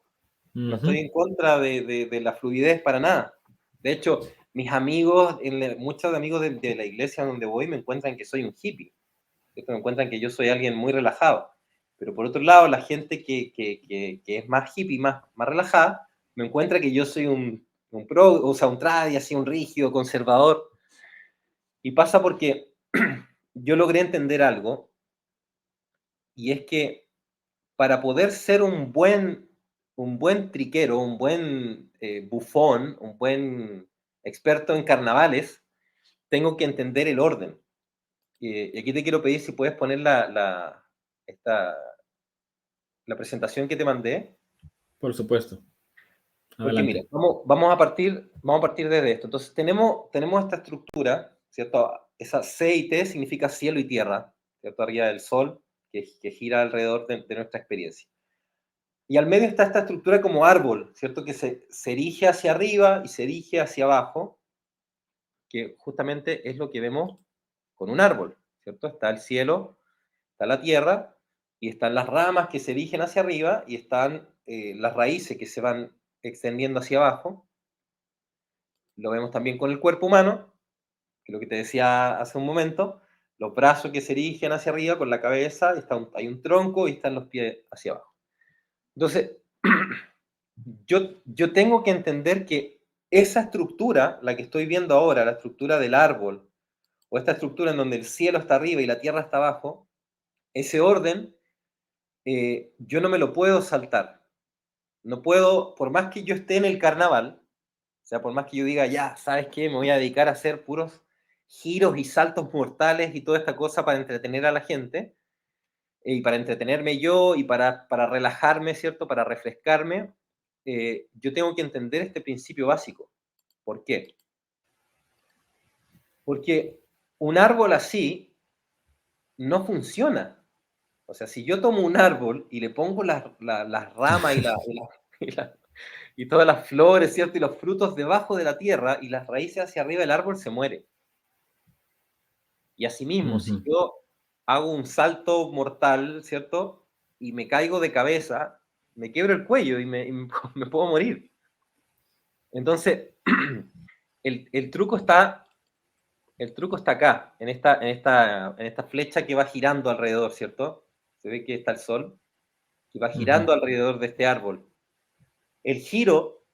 No estoy Ujú. en contra de la fluidez para nada. De hecho, mis amigos, muchos amigos de la iglesia donde voy me encuentran que soy un hippie. ¿Cierto? Me encuentran que yo soy alguien muy relajado. Pero por otro lado, la gente que es más hippie, más relajada, me encuentra que yo soy un pro, o sea, un tradi, así, un rígido, conservador. Y pasa porque yo logré entender algo, y es que para poder ser un buen triquero, un buen bufón, un buen experto en carnavales, tengo que entender el orden. Y aquí te quiero pedir si puedes poner la presentación que te mandé. Por supuesto. Porque mira, Adelante. vamos a partir desde esto. Entonces tenemos esta estructura, ¿cierto? Esa C y T significa cielo y tierra, ¿cierto? Arriba del sol, que gira alrededor de nuestra experiencia. Y al medio está esta estructura como árbol, ¿cierto? Que se erige hacia arriba y se erige hacia abajo, que justamente es lo que vemos con un árbol, ¿cierto? Está el cielo, está la tierra, y están las ramas que se erigen hacia arriba, y están las raíces que se van extendiendo hacia abajo. Lo vemos también con el cuerpo humano, que es lo que te decía hace un momento, los brazos que se erigen hacia arriba con la cabeza, hay un tronco y están los pies hacia abajo. Entonces, yo tengo que entender que esa estructura, la que estoy viendo ahora, la estructura del árbol, o esta estructura en donde el cielo está arriba y la tierra está abajo, ese orden, yo no me lo puedo saltar. No puedo, por más que yo esté en el carnaval, o sea, por más que yo diga, ya, ¿sabes qué? Me voy a dedicar a hacer puros giros y saltos mortales y toda esta cosa para entretener a la gente, y para entretenerme yo y para relajarme, ¿cierto? Para refrescarme, yo tengo que entender este principio básico. ¿Por qué? Porque un árbol así no funciona. O sea, si yo tomo un árbol y le pongo las ramas y la- y todas las flores, ¿cierto? Y los frutos debajo de la tierra y las raíces hacia arriba, el árbol se muere. Y asimismo, si Ujú. yo hago un salto mortal, ¿cierto? Y me caigo de cabeza, me quiebro el cuello me puedo morir. Entonces, el truco está, el truco está acá, en esta flecha que va girando alrededor, ¿cierto? Se ve que está el sol, que va Ujú. girando alrededor de este árbol. El giro,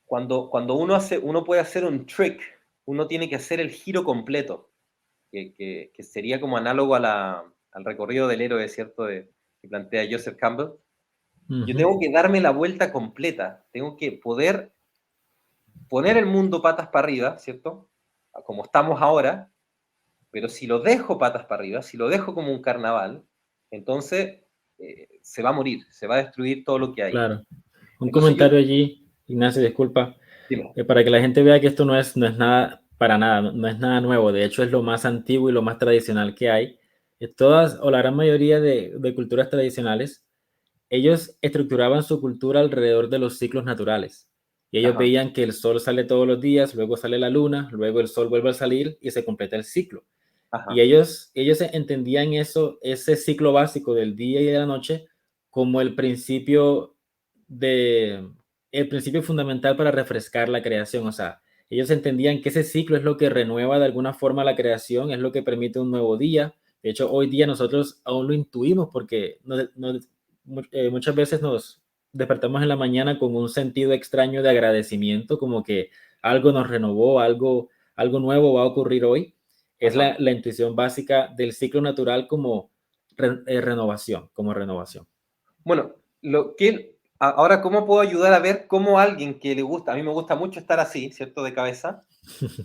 cuando uno puede hacer un trick, uno tiene que hacer el giro completo, que sería como análogo al recorrido del héroe, ¿cierto? Que plantea Joseph Campbell. Yo Ujú. tengo que darme la vuelta completa, tengo que poder poner el mundo patas para arriba, ¿cierto? Como estamos ahora, pero si lo dejo patas para arriba, si lo dejo como un carnaval, entonces se va a morir, se va a destruir todo lo que hay. Claro. Un Entonces yo, comentario allí, Ignacio, disculpa, dime, para que la gente vea que esto no es nada, para nada, no es nada nuevo. De hecho, es lo más antiguo y lo más tradicional que hay. Todas, o la gran mayoría de culturas tradicionales, ellos estructuraban su cultura alrededor de los ciclos naturales. Y ellos ajá, veían que el sol sale todos los días, luego sale la luna, luego el sol vuelve a salir y se completa el ciclo. Y ajá, ellos entendían eso, ese ciclo básico del día y de la noche, como de, el principio fundamental para refrescar la creación. O sea, ellos entendían que ese ciclo es lo que renueva de alguna forma la creación, es lo que permite un nuevo día. De hecho, hoy día nosotros aún lo intuimos porque muchas veces nos despertamos en la mañana con un sentido extraño de agradecimiento, como que algo nos renovó, algo nuevo va a ocurrir hoy. Es ajá. la intuición básica del ciclo natural como renovación, como renovación. Bueno, ahora, ¿cómo puedo ayudar a ver cómo alguien que le gusta, a mí me gusta mucho estar así, ¿cierto? De cabeza.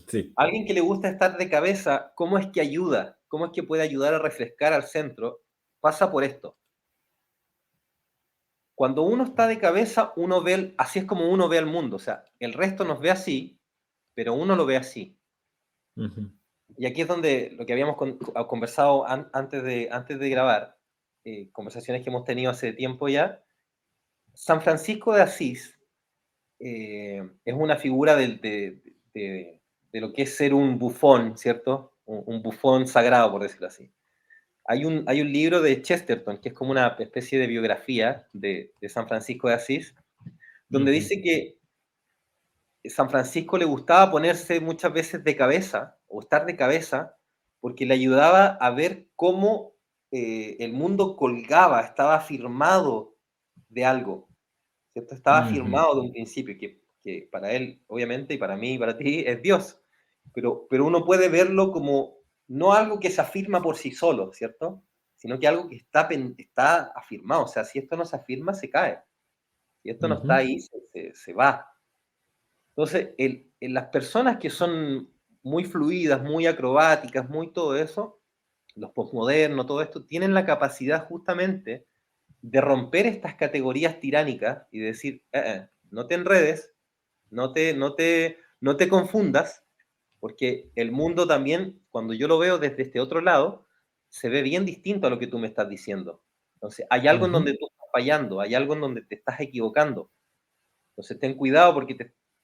Sí. Alguien que le gusta estar de cabeza, ¿cómo es que ayuda? ¿Cómo es que puede ayudar a refrescar al centro? Pasa por esto. Cuando uno está de cabeza, así es como uno ve al mundo. O sea, el resto nos ve así, pero uno lo ve así. Ujú. Y aquí es donde lo que habíamos conversado antes de grabar, conversaciones que hemos tenido hace tiempo ya. San Francisco de Asís es una figura de lo que es ser un bufón, ¿cierto? Un bufón sagrado, por decirlo así. Hay un libro de Chesterton, que es como una especie de biografía de San Francisco de Asís, donde Ujú. dice que San Francisco le gustaba ponerse muchas veces de cabeza, o estar de cabeza, porque le ayudaba a ver cómo el mundo colgaba, estaba firmado de algo, ¿cierto? Estaba Ujú, firmado de un principio, que para él, obviamente, y para mí y para ti, es Dios. Pero uno puede verlo como no algo que se afirma por sí solo, ¿cierto? Sino que algo que está afirmado. O sea, si esto no se afirma, se cae. Si esto no está ujú, ahí, se va. Entonces, las personas que son muy fluidas, muy acrobáticas, muy todo eso, los postmodernos, todo esto, tienen la capacidad justamente de romper estas categorías tiránicas y decir, no te enredes, no te confundas, porque el mundo también, cuando yo lo veo desde este otro lado, se ve bien distinto a lo que tú me estás diciendo. Entonces, hay algo en ujú. donde tú estás fallando, hay algo en donde te estás equivocando. Entonces, ten cuidado porque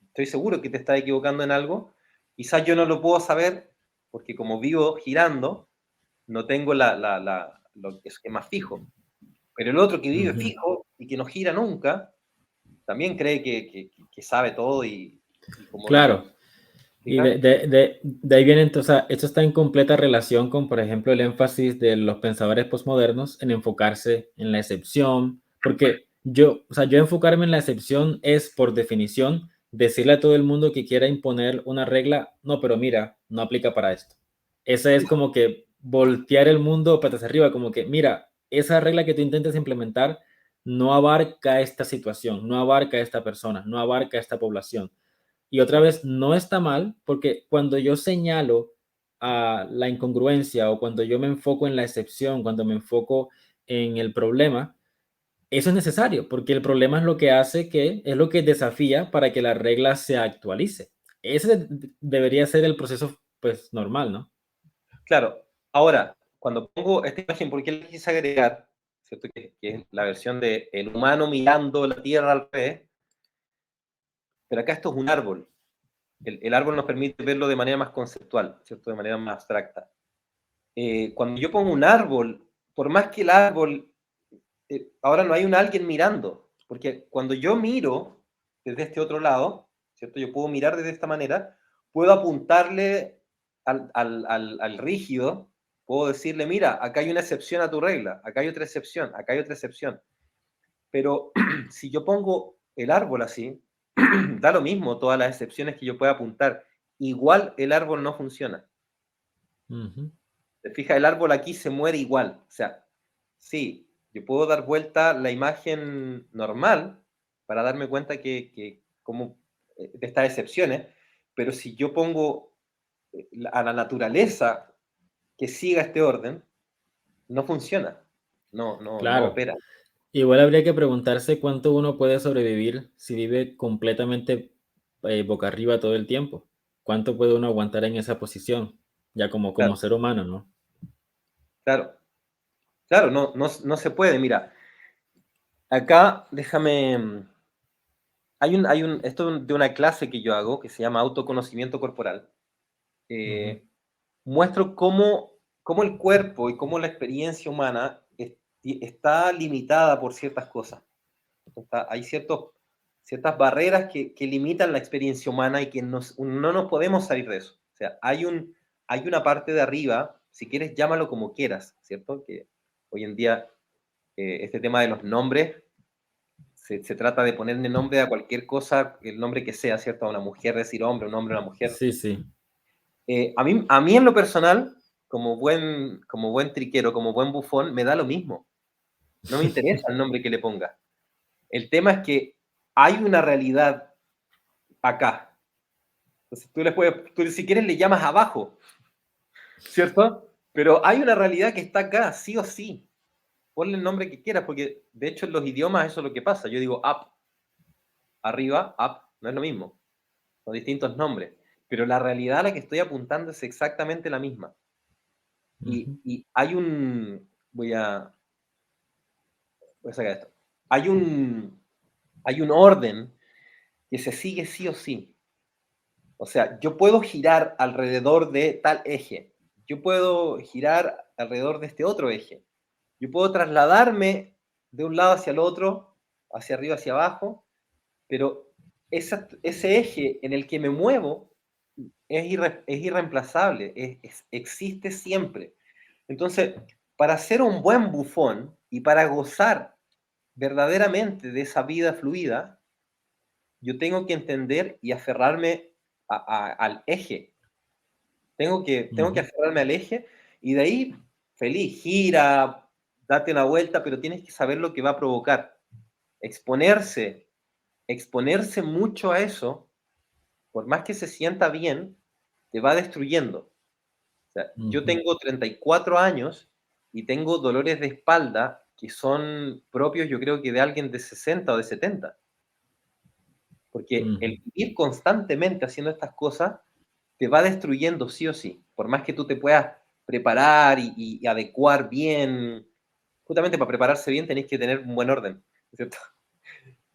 estoy seguro que te estás equivocando en algo. Quizás yo no lo puedo saber porque como vivo girando, no tengo lo que es más fijo. Pero el otro que vive Ujú. fijo y que no gira nunca, también cree que sabe todo y como Claro, que, y ¿fija? de ahí viene, entonces, o sea, esto está en completa relación con, por ejemplo, el énfasis de los pensadores postmodernos en enfocarse en la excepción, porque yo, o sea, yo enfocarme en la excepción es, por definición, decirle a todo el mundo que quiera imponer una regla, no, pero mira, no aplica para esto. Esa es como que voltear el mundo patas arriba, como que, mira, esa regla que tú intentes implementar no abarca esta situación, no abarca esta persona, no abarca esta población. Y otra vez, no está mal, porque cuando yo señalo a la incongruencia o cuando yo me enfoco en la excepción, cuando me enfoco en el problema, eso es necesario, porque el problema es lo que hace que, es lo que desafía para que la regla se actualice. Ese debería ser el proceso, pues, normal, ¿no? Claro, ahora, cuando pongo esta imagen, ¿por qué la quise agregar? ¿Cierto? Que es la versión de el humano mirando la Tierra al revés, pero acá esto es un árbol. El árbol nos permite verlo de manera más conceptual, ¿cierto? De manera más abstracta. Cuando yo pongo un árbol, por más que el árbol, ahora no hay un alguien mirando, porque cuando yo miro desde este otro lado, ¿cierto? Yo puedo mirar desde esta manera, puedo apuntarle al rígido, puedo decirle, mira, acá hay una excepción a tu regla, acá hay otra excepción, acá hay otra excepción. Pero si yo pongo el árbol así, da lo mismo todas las excepciones que yo pueda apuntar. Igual el árbol no funciona. Ujú. Te fijas, el árbol aquí se muere igual. O sea, sí, yo puedo dar vuelta la imagen normal para darme cuenta que como de estas excepciones, pero si yo pongo a la naturaleza que siga este orden, no funciona, no Claro. opera. Igual habría que preguntarse cuánto uno puede sobrevivir si vive completamente boca arriba todo el tiempo. ¿Cuánto puede uno aguantar en esa posición? Ya como Claro, ser humano, ¿no? claro, claro, no se puede. Mira, acá déjame, esto de una clase que yo hago que se llama autoconocimiento corporal. Ujú, Muestro cómo el cuerpo y cómo la experiencia humana está limitada por ciertas cosas. Hay ciertas barreras que limitan la experiencia humana y que no nos podemos salir de eso. O sea, hay una parte de arriba, si quieres llámalo como quieras, ¿cierto? Que hoy en día este tema de los nombres, se trata de ponerle nombre a cualquier cosa, el nombre que sea, ¿cierto? A una mujer decir hombre, un hombre a una mujer. sí, sí. A mí en lo personal, como buen triquero, como buen bufón, me da lo mismo. No me interesa el nombre que le ponga. El tema es que hay una realidad acá. Entonces tú si quieres le llamas abajo, ¿cierto? Pero hay una realidad que está acá, sí o sí. Ponle el nombre que quieras, porque de hecho en los idiomas eso es lo que pasa. Yo digo up, arriba, up, no es lo mismo. Son distintos nombres. Pero la realidad a la que estoy apuntando es exactamente la misma. Ujú, Y hay un, voy a sacar esto. Hay un orden que se sigue sí o sí. O sea, yo puedo girar alrededor de tal eje. Yo puedo girar alrededor de este otro eje. Yo puedo trasladarme de un lado hacia el otro, hacia arriba, hacia abajo, pero ese eje en el que me muevo es irreemplazable, existe siempre. Entonces, para ser un buen bufón y para gozar verdaderamente de esa vida fluida, yo tengo que entender y aferrarme al eje. Tengo que Ujú. aferrarme al eje y de ahí, feliz, gira, date una vuelta, pero tienes que saber lo que va a provocar. Exponerse, exponerse mucho a eso, por más que se sienta bien, te va destruyendo. O sea, yo Ujú. tengo 34 años y tengo dolores de espalda que son propios, yo creo que de alguien de 60 o de 70. Porque Ujú. el vivir constantemente haciendo estas cosas te va destruyendo sí o sí. Por más que tú te puedas preparar y adecuar bien, justamente para prepararse bien tenéis que tener un buen orden, ¿cierto?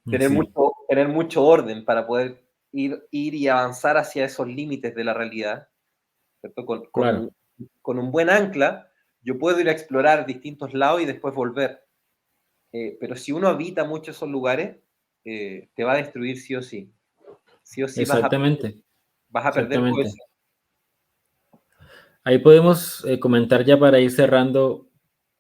Sí, Tener mucho orden para poder ir y avanzar hacia esos límites de la realidad, ¿cierto? claro. Con un buen ancla, yo puedo ir a explorar distintos lados y después volver. Pero si uno habita mucho esos lugares, te va a destruir sí o sí. Sí o sí Exactamente, vas a perder exactamente. cohesión. Ahí podemos comentar ya para ir cerrando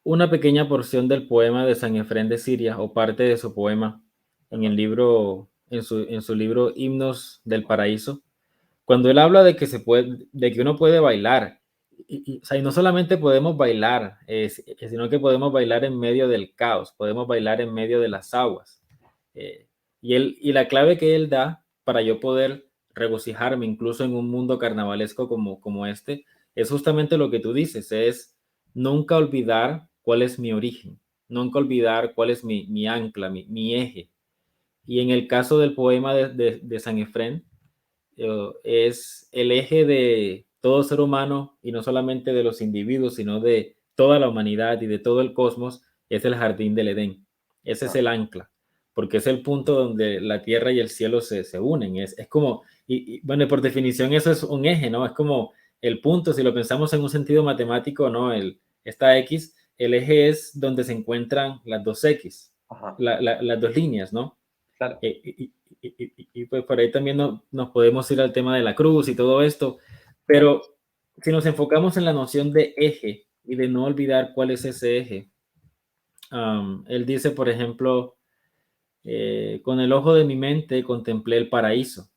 una pequeña porción del poema de San Efrén de Siria o parte de su poema en el libro, en su libro Himnos del Paraíso, cuando él habla de que se puede, de que uno puede bailar, o sea, y no solamente podemos bailar, sino que podemos bailar en medio del caos, podemos bailar en medio de las aguas. Eh, y la clave que él da para yo poder regocijarme incluso en un mundo carnavalesco como este, es justamente lo que tú dices, es nunca olvidar cuál es mi origen, nunca olvidar cuál es mi ancla, mi eje. Y en el caso del poema de San Efrén, es el eje de todo ser humano y no solamente de los individuos, sino de toda la humanidad y de todo el cosmos, es el jardín del Edén. Ese es Ah, el ancla, porque es el punto donde la tierra y el cielo se unen. Es como, bueno, por definición eso es un eje, ¿no? Es como el punto, si lo pensamos en un sentido matemático, ¿no? Esta X, el eje es donde se encuentran las dos X, ajá, las dos líneas, ¿no? claro. Pues por ahí también nos podemos ir al tema de la cruz y todo esto, pero si nos enfocamos en la noción de eje y de no olvidar cuál es ese eje, él dice, por ejemplo, con el ojo de mi mente contemplé el paraíso.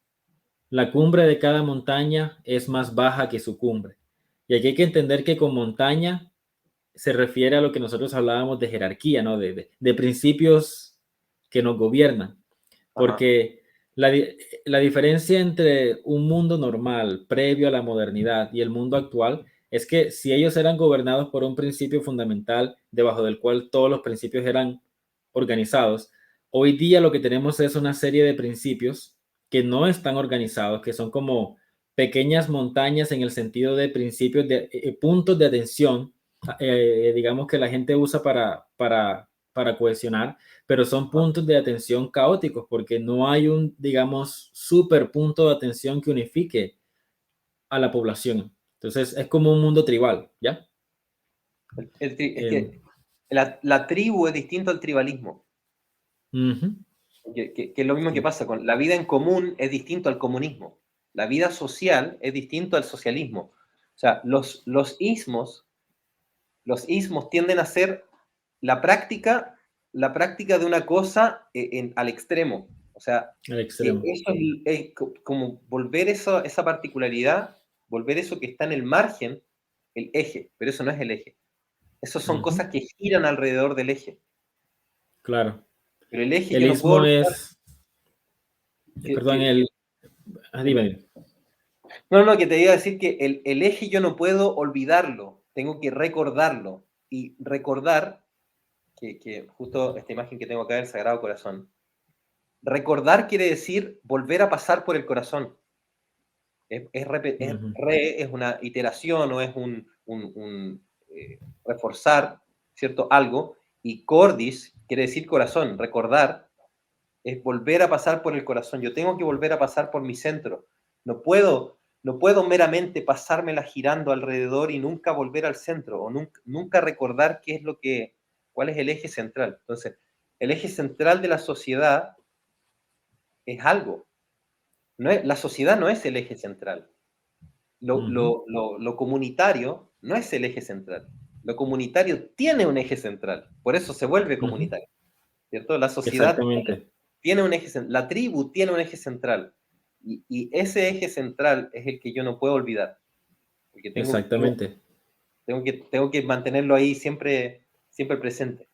La cumbre de cada montaña es más baja que su cumbre. Y aquí hay que entender que con montaña se refiere a lo que nosotros hablábamos de jerarquía, ¿no? De principios que nos gobiernan. Ajá, Porque la diferencia entre un mundo normal, previo a la modernidad, y el mundo actual, es que si ellos eran gobernados por un principio fundamental, debajo del cual todos los principios eran organizados, hoy día lo que tenemos es una serie de principios que no están organizados, que son como pequeñas montañas en el sentido de principios de puntos de atención, digamos que la gente usa para cohesionar, pero son ajá. puntos de atención caóticos porque no hay un, digamos, super punto de atención que unifique a la población. Entonces es como un mundo tribal, ¿ya? Es Eh, que la tribu es distinto al tribalismo, uh-huh, que es lo mismo que sí, pasa con la vida en común es distinto al comunismo. La vida social es distinto al socialismo. O sea, los ismos tienden a ser la práctica, la práctica de una cosa al extremo. O sea, al extremo. eso es como volver esa particularidad, volver eso que está en el margen, el eje, pero eso no es el eje. Esas son Uh-huh, cosas que giran alrededor del eje. claro. Pero el eje El yo no puedo istmo olvidar es, que, perdón, que- que- dime, dime. dime. No, no, que te iba a decir que el eje yo no puedo olvidarlo, tengo que recordarlo. Y recordar, que justo esta imagen que tengo acá del Sagrado Corazón, recordar quiere decir volver a pasar por el corazón. Uh-huh, Es una iteración o es reforzar, ¿cierto? Algo. Y cordis quiere decir corazón, recordar es volver a pasar por el corazón. Yo tengo que volver a pasar por mi centro. No puedo meramente pasármela girando alrededor y nunca volver al centro o nunca recordar cuál es el eje central. Entonces, el eje central de la sociedad es algo. La sociedad no es el eje central. Lo, uh-huh, lo, lo, lo comunitario no es el eje central. Lo comunitario tiene un eje central, por eso se vuelve Ujú. comunitario, ¿cierto? La sociedad Exactamente, tiene un eje, la tribu tiene un eje central, y ese eje central es el que yo no puedo olvidar, porque exactamente. tengo que mantenerlo ahí siempre, siempre presente.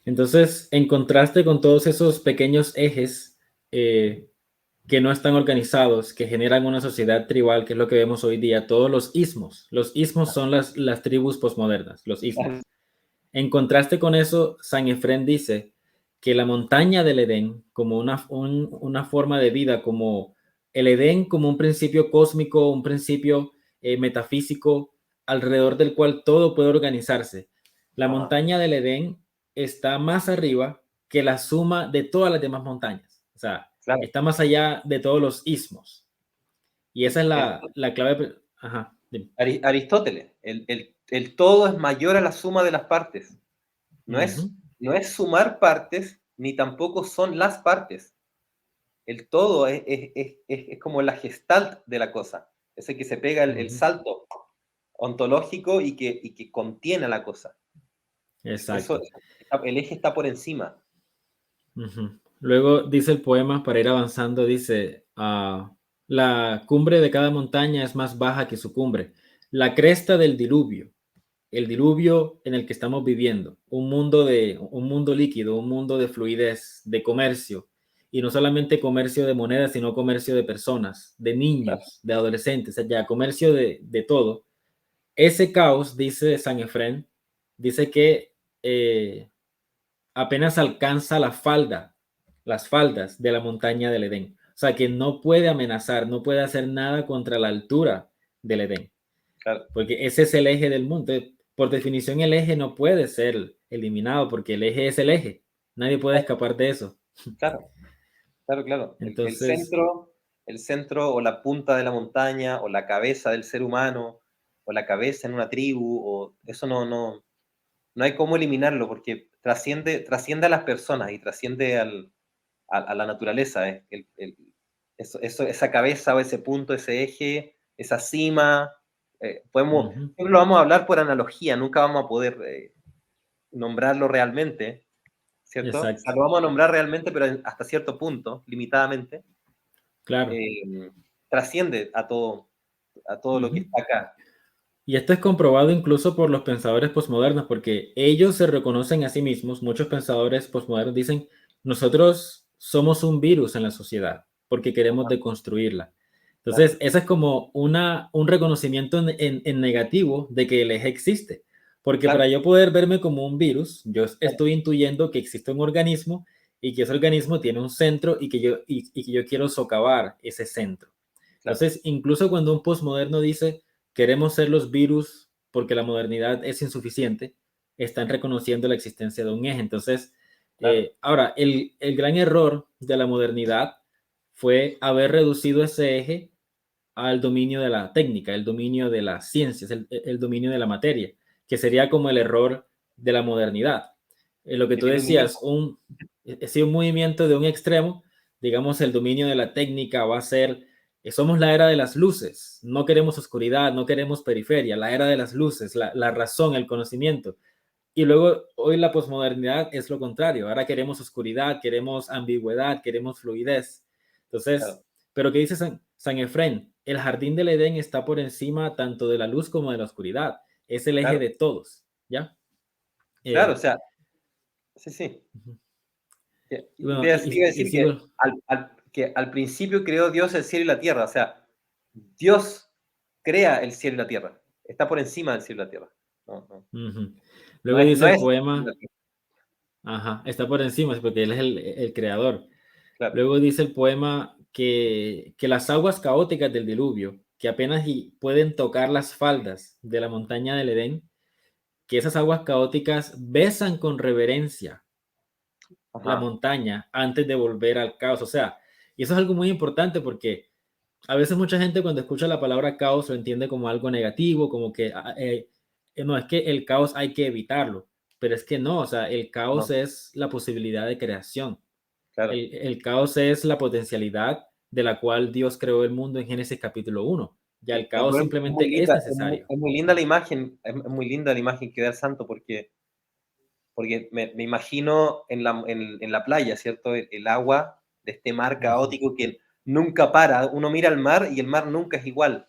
Entonces, en contraste con todos esos pequeños ejes que no están organizados, que generan una sociedad tribal, que es lo que vemos hoy día, todos los ismos. Los ismos son las tribus posmodernas, los ismos. En contraste con eso, San Efrén dice que la montaña del Edén, como una forma de vida, como el Edén como un principio cósmico, un principio metafísico, alrededor del cual todo puede organizarse. La Ajá, montaña del Edén está más arriba que la suma de todas las demás montañas. O sea, claro. está más allá de todos los ismos. Y esa es El- la clave. Ajá, dime. Aristóteles, el todo es mayor a la suma de las partes. No Ujú, es, no es sumar partes, ni tampoco son las partes. El todo es como la gestalt de la cosa. Ese que se pega el ujú. salto ontológico y que contiene a la cosa. Eso, Exacto. el eje está por encima. Ujú. Luego dice el poema, para ir avanzando, dice, la cumbre de cada montaña es más baja que su cumbre. La cresta del diluvio, el diluvio en el que estamos viviendo, un mundo líquido, un mundo de fluidez, de comercio, y no solamente comercio de monedas, sino comercio de personas, de Claro. niños, de adolescentes, ya comercio de todo. Ese caos, dice San Efrén, dice que apenas alcanza las faldas de la montaña del Edén. O sea, que no puede amenazar, no puede hacer nada contra la altura del Edén, Claro, porque ese es el eje del mundo. Por definición, el eje no puede ser eliminado, porque el eje es el eje. Nadie puede escapar de eso. claro, claro, claro. Entonces, El centro o la punta de la montaña o la cabeza del ser humano o la cabeza en una tribu, o eso no hay cómo eliminarlo porque trasciende a las personas y trasciende a la naturaleza. Esa cabeza o ese punto, ese eje, esa cima, ujú, siempre lo vamos a hablar por analogía, nunca vamos a poder nombrarlo realmente, ¿cierto? O exacto, sea, lo vamos a nombrar realmente, pero hasta cierto punto, limitadamente, claro. eh, trasciende a todo lo que Ujú. está acá. Y esto es comprobado incluso por los pensadores posmodernos, porque ellos se reconocen a sí mismos. Muchos pensadores posmodernos dicen, nosotros somos un virus en la sociedad, porque queremos Ajá, deconstruirla. claro, Entonces, ese es como un reconocimiento en negativo de que el eje existe. Porque para claro, yo poder verme como un virus, yo claro, estoy intuyendo que existe un organismo y que ese organismo tiene un centro y que yo quiero socavar ese centro. claro, Entonces, incluso cuando un posmoderno dice queremos ser los virus porque la modernidad es insuficiente, están reconociendo la existencia de un eje. Entonces, claro, ahora, el gran error de la modernidad fue haber reducido ese eje al dominio de la técnica, el dominio de las ciencias, el dominio de la materia, que sería como el error de la modernidad. Lo que el tú decías, iluminismo, un movimiento de un extremo, digamos, el dominio de la técnica va a ser, somos la era de las luces, no queremos oscuridad, no queremos periferia, la era de las luces, la razón, el conocimiento. Y luego hoy la posmodernidad es lo contrario, ahora queremos oscuridad, queremos ambigüedad, queremos fluidez. Entonces, claro, pero ¿qué dice San Efrén? El jardín del Edén está por encima tanto de la luz como de la oscuridad. Es el eje claro, de todos, ¿ya? claro, o Eh, sea, sí, sí. y Te bueno, iba a y decir sigo. que al principio creó Dios el cielo y la tierra, o sea, Dios crea el cielo y la tierra, está por encima del cielo y la tierra. No, no, Luego dice no el es el cielo y la poema, tierra, ajá, está por encima, porque él es el creador. claro. Luego dice el poema que las aguas caóticas del diluvio, que apenas pueden tocar las faldas de la montaña del Edén, que esas aguas caóticas besan con reverencia la Ajá, montaña antes de volver al caos. O sea, y eso es algo muy importante porque a veces mucha gente cuando escucha la palabra caos lo entiende como algo negativo, como que no, es que el caos hay que evitarlo, pero es que no, o sea, el caos no, es la posibilidad de creación. claro, El caos es la potencialidad de la cual Dios creó el mundo en Génesis capítulo 1. Ya el Pero caos es muy simplemente es linda, necesario. es muy linda la imagen, es muy linda la imagen que da el santo, porque me imagino en la playa, ¿cierto? El agua de este mar Ujú, caótico que nunca para. Uno mira al mar y el mar nunca es igual.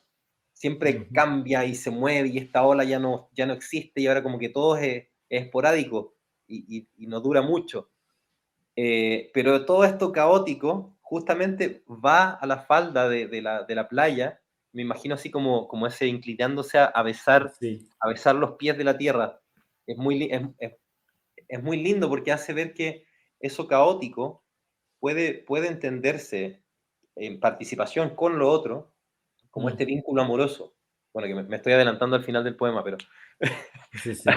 Siempre ujú. cambia y se mueve y esta ola ya no existe y ahora como que todo es esporádico y no dura mucho. Pero todo esto caótico justamente va a la falda de la playa, me imagino así como ese inclinándose Sí, a besar los pies de la tierra. Es muy, es muy lindo porque hace ver que eso caótico puede entenderse en participación con lo otro, como este ujú, vínculo amoroso. Bueno, que me estoy adelantando al final del poema, pero sí, sí.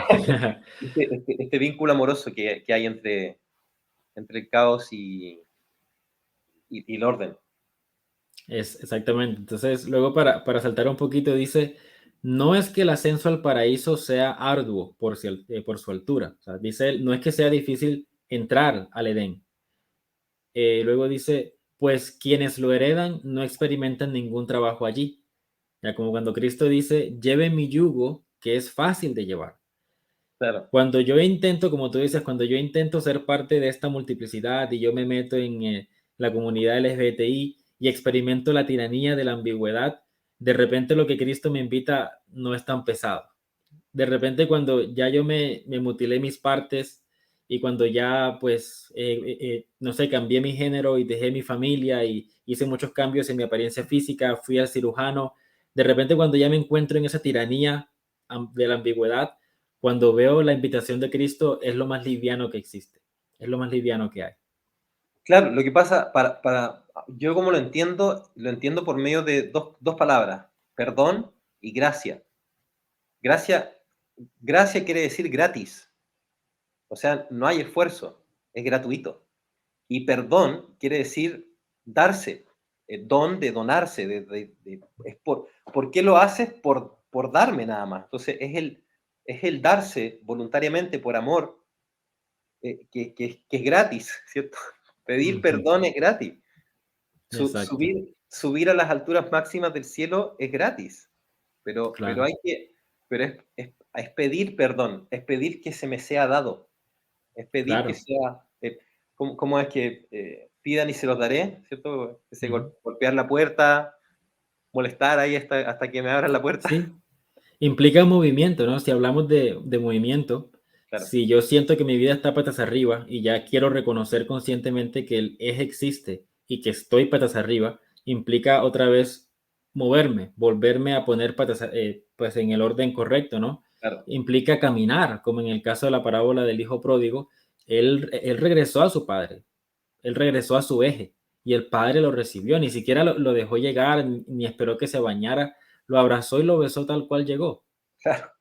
este vínculo amoroso que hay entre el caos y el orden. Es exactamente. Entonces, luego para saltar un poquito, dice, no es que el ascenso al paraíso sea arduo por su altura. O sea, dice él, no es que sea difícil entrar al Edén. Luego dice, pues quienes lo heredan no experimentan ningún trabajo allí. Ya como cuando Cristo dice, lleve mi yugo, que es fácil de llevar. Claro, Cuando yo intento, como tú dices, cuando yo intento ser parte de esta multiplicidad y yo me meto en la comunidad LGBTI y experimento la tiranía de la ambigüedad, de repente lo que Cristo me invita no es tan pesado. De repente cuando ya yo me mutilé mis partes y cuando ya pues, no sé, cambié mi género y dejé mi familia y hice muchos cambios en mi apariencia física, fui al cirujano, de repente cuando ya me encuentro en esa tiranía de la ambigüedad, cuando veo la invitación de Cristo es lo más liviano que existe, es lo más liviano que hay. claro, lo que pasa, yo como lo entiendo por medio de dos palabras, perdón y gracia. Gracia, gracia quiere decir gratis, o sea, no hay esfuerzo, es gratuito. Y perdón quiere decir darse, don de donarse, es ¿por qué lo haces? Por darme nada más. Entonces es el darse voluntariamente por amor, que es gratis, ¿cierto? Pedir Ujú, perdón es gratis. exacto, Subir a las alturas máximas del cielo es gratis, pero claro. hay que, pero es pedir perdón, es pedir que se me sea dado, es pedir que Claro. sea, ¿cómo es que pidan y se los daré? ¿Cierto? Ese Ujú. golpear la puerta, molestar ahí hasta que me abran la puerta. Sí, implica movimiento, ¿no? Si hablamos de movimiento, Claro, si yo siento que mi vida está patas arriba y ya quiero reconocer conscientemente que el eje existe y que estoy patas arriba, implica otra vez moverme, volverme a poner pues en el orden correcto, ¿no? claro, Implica caminar, como en el caso de la parábola del hijo pródigo, él regresó a su padre, él regresó a su eje y el padre lo recibió, ni siquiera lo dejó llegar, ni esperó que se bañara, lo abrazó y lo besó tal cual llegó. claro.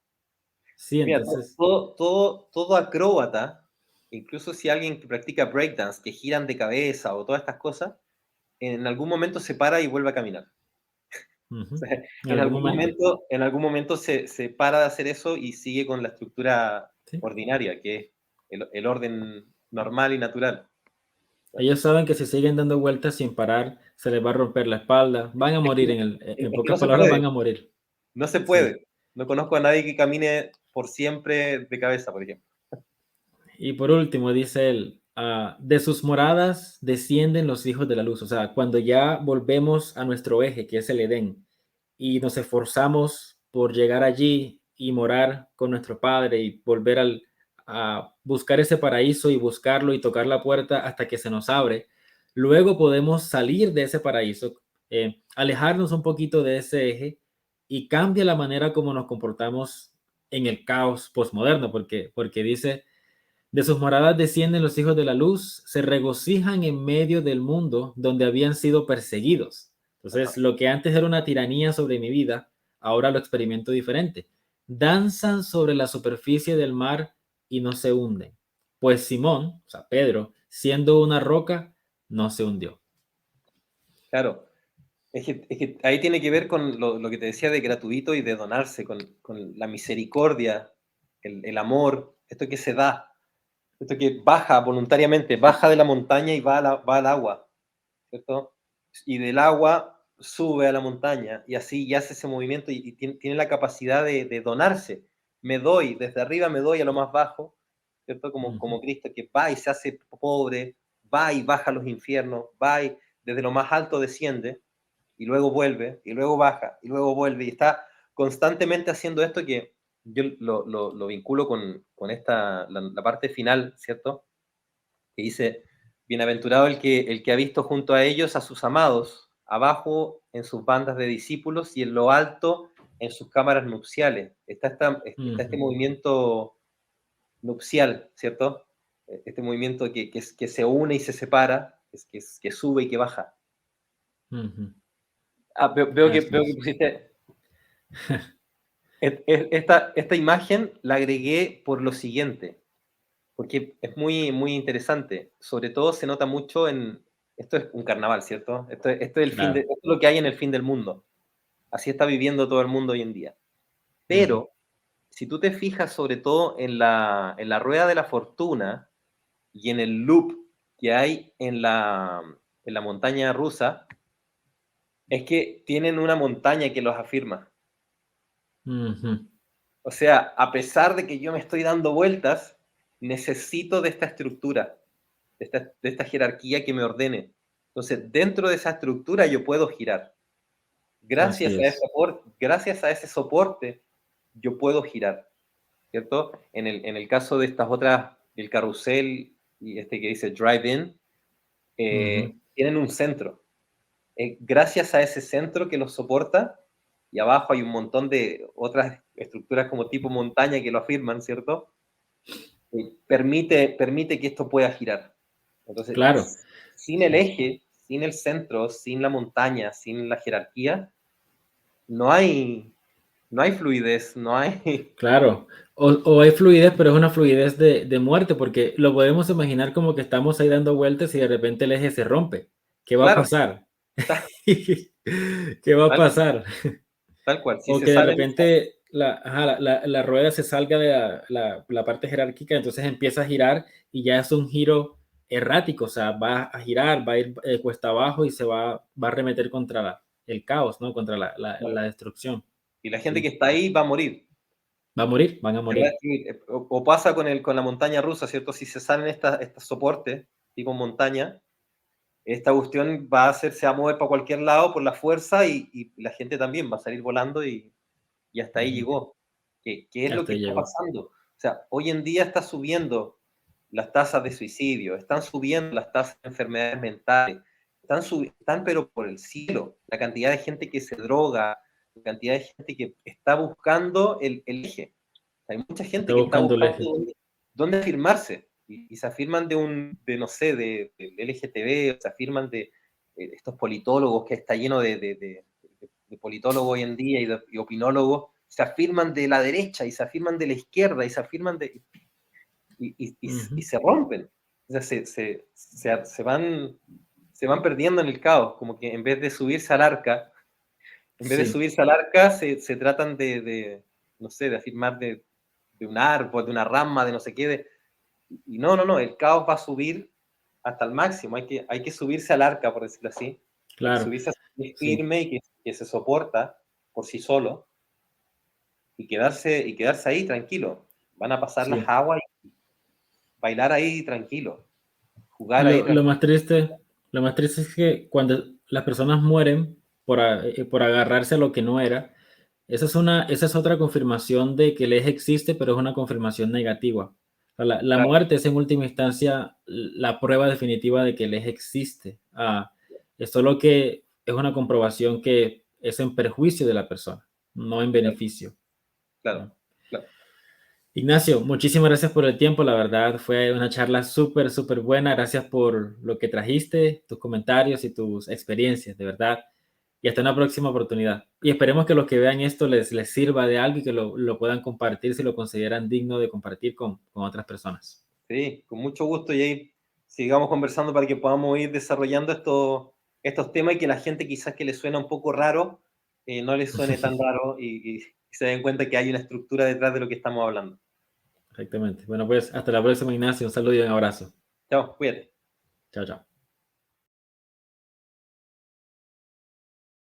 Sí, Mira, entonces, todo acróbata, incluso si alguien que practica breakdance, que giran de cabeza o todas estas cosas, en algún momento se para y vuelve a caminar. ujú, Sea, en algún momento, en algún momento se para de hacer eso y sigue con la estructura ¿sí? ordinaria, que es el orden normal y natural. Ellos saben que si siguen dando vueltas sin parar, se les va a romper la espalda, van a Es morir que, en es que pocas palabras, van a morir. no se Sí. puede. No conozco a nadie que camine por siempre de cabeza, por ejemplo. Y por último, dice él, de sus moradas descienden los hijos de la luz. O sea, cuando ya volvemos a nuestro eje, que es el Edén, y nos esforzamos por llegar allí y morar con nuestro Padre y volver a buscar ese paraíso y buscarlo y tocar la puerta hasta que se nos abre, luego podemos salir de ese paraíso, alejarnos un poquito de ese eje y cambia la manera como nos comportamos en el caos postmoderno, porque dice de sus moradas descienden los hijos de la luz, se regocijan en medio del mundo donde habían sido perseguidos. Entonces, Ajá. lo que antes era una tiranía sobre mi vida, ahora lo experimento diferente. Danzan sobre la superficie del mar y no se hunden. Pues Simón, o sea, Pedro, siendo una roca, no se hundió. Claro. Es que ahí tiene que ver con lo que te decía de gratuito y de donarse, con la misericordia, el amor, esto que se da, esto que baja voluntariamente, baja de la montaña y va al agua, ¿cierto? Y del agua sube a la montaña y así y hace ese movimiento y tiene la capacidad de donarse. Me doy, desde arriba me doy a lo más bajo, ¿cierto? Como Cristo, que va y se hace pobre, va y baja a los infiernos, va y desde lo más alto desciende y luego vuelve y luego baja y luego vuelve y está constantemente haciendo esto que yo lo vinculo con esta, la parte final, ¿cierto? Que dice, bienaventurado el que ha visto junto a ellos a sus amados, abajo en sus bandas de discípulos y en lo alto en sus cámaras nupciales. Está este movimiento nupcial, ¿cierto? Este movimiento que se une y se separa, que sube y que baja. Veo que pusiste... Esta imagen la agregué por lo siguiente, porque es muy, muy interesante. Sobre todo se nota mucho en... Esto es un carnaval, ¿cierto? Esto es esto es lo que hay en el fin del mundo. Así está viviendo todo el mundo hoy en día. Pero, si tú te fijas sobre todo en la rueda de la fortuna y en el loop que hay en la montaña rusa, es que tienen una montaña que los afirma. O sea, a pesar de que yo me estoy dando vueltas, necesito de esta estructura, de esta jerarquía que me ordene. Entonces, dentro de esa estructura yo puedo girar. Gracias a ese soporte, yo puedo girar, ¿cierto? En el caso de estas otras, el carrusel y este que dice drive-in, tienen un centro. Gracias a ese centro que los soporta, y abajo hay un montón de otras estructuras como tipo montaña que lo afirman, ¿cierto? Permite que esto pueda girar. Entonces, claro. sin el eje, sin el centro, sin la montaña, sin la jerarquía, no hay fluidez, no hay... Claro, o hay fluidez, pero es una fluidez de muerte, porque lo podemos imaginar como que estamos ahí dando vueltas y de repente el eje se rompe. ¿Qué va a Claro, pasar? ¿Qué va a pasar? tal cual. Si O se que de sale... repente la rueda se salga de la parte jerárquica, entonces empieza a girar y ya es un giro errático, o sea, va a girar, va a ir cuesta abajo y se va a arremeter contra el caos, ¿no? Contra la destrucción. Y la gente que Sí. está ahí va a morir. Va a morir, van a Se va a morir. destruir. O pasa con la montaña rusa, ¿cierto? Si se salen estos soportes, tipo montaña, esta cuestión se va a mover para cualquier lado por la fuerza y la gente también va a salir volando y hasta ahí llegó. ¿Qué es lo Hasta que ahí está llegó. pasando? O sea, hoy en día está subiendo las tasas de suicidio, están subiendo las tasas de enfermedades mentales, están pero por el cielo. La cantidad de gente que se droga, la cantidad de gente que está buscando el eje. Hay mucha gente Está que está buscando el buscando eje. dónde afirmarse y se afirman no sé, del LGTB, se afirman de estos politólogos que está lleno de politólogos hoy en día y opinólogos, se afirman de la derecha y se afirman de la izquierda y se afirman y se rompen. O sea, se van perdiendo en el caos, como que en vez de subirse al arca, Sí, se tratan no sé, de afirmar de un árbol, de una rama, de no sé qué. Y no, el caos va a subir hasta el máximo. Hay que subirse al arca, por decirlo así. Hay que claro. subirse así Sí, firme y que se soporta por sí solo y quedarse ahí tranquilo. Van a pasar las sí. aguas y bailar ahí tranquilo, jugar ahí Lo, lo tranquilo. más triste, lo más triste es que cuando las personas mueren por agarrarse a lo que no era, esa es otra confirmación de que el eje existe, pero es una confirmación negativa. O sea, la Claro, muerte es en última instancia la prueba definitiva de que el eje existe. Es solo que es una comprobación que es en perjuicio de la persona, no en claro, beneficio. claro, claro. Ignacio, muchísimas gracias por el tiempo. La verdad fue una charla súper, súper buena. Gracias por lo que trajiste, tus comentarios y tus experiencias, de verdad. Y hasta una próxima oportunidad. Y esperemos que los que vean esto les sirva de algo y que lo puedan compartir si lo consideran digno de compartir con otras personas. Sí, con mucho gusto y ahí sigamos conversando para que podamos ir desarrollando estos temas y que la gente quizás que le suena un poco raro, no les suene tan raro y se den cuenta que hay una estructura detrás de lo que estamos hablando. Exactamente. Bueno, pues hasta la próxima, Ignacio. Un saludo y un abrazo. Chao, cuídate. Chao, chao.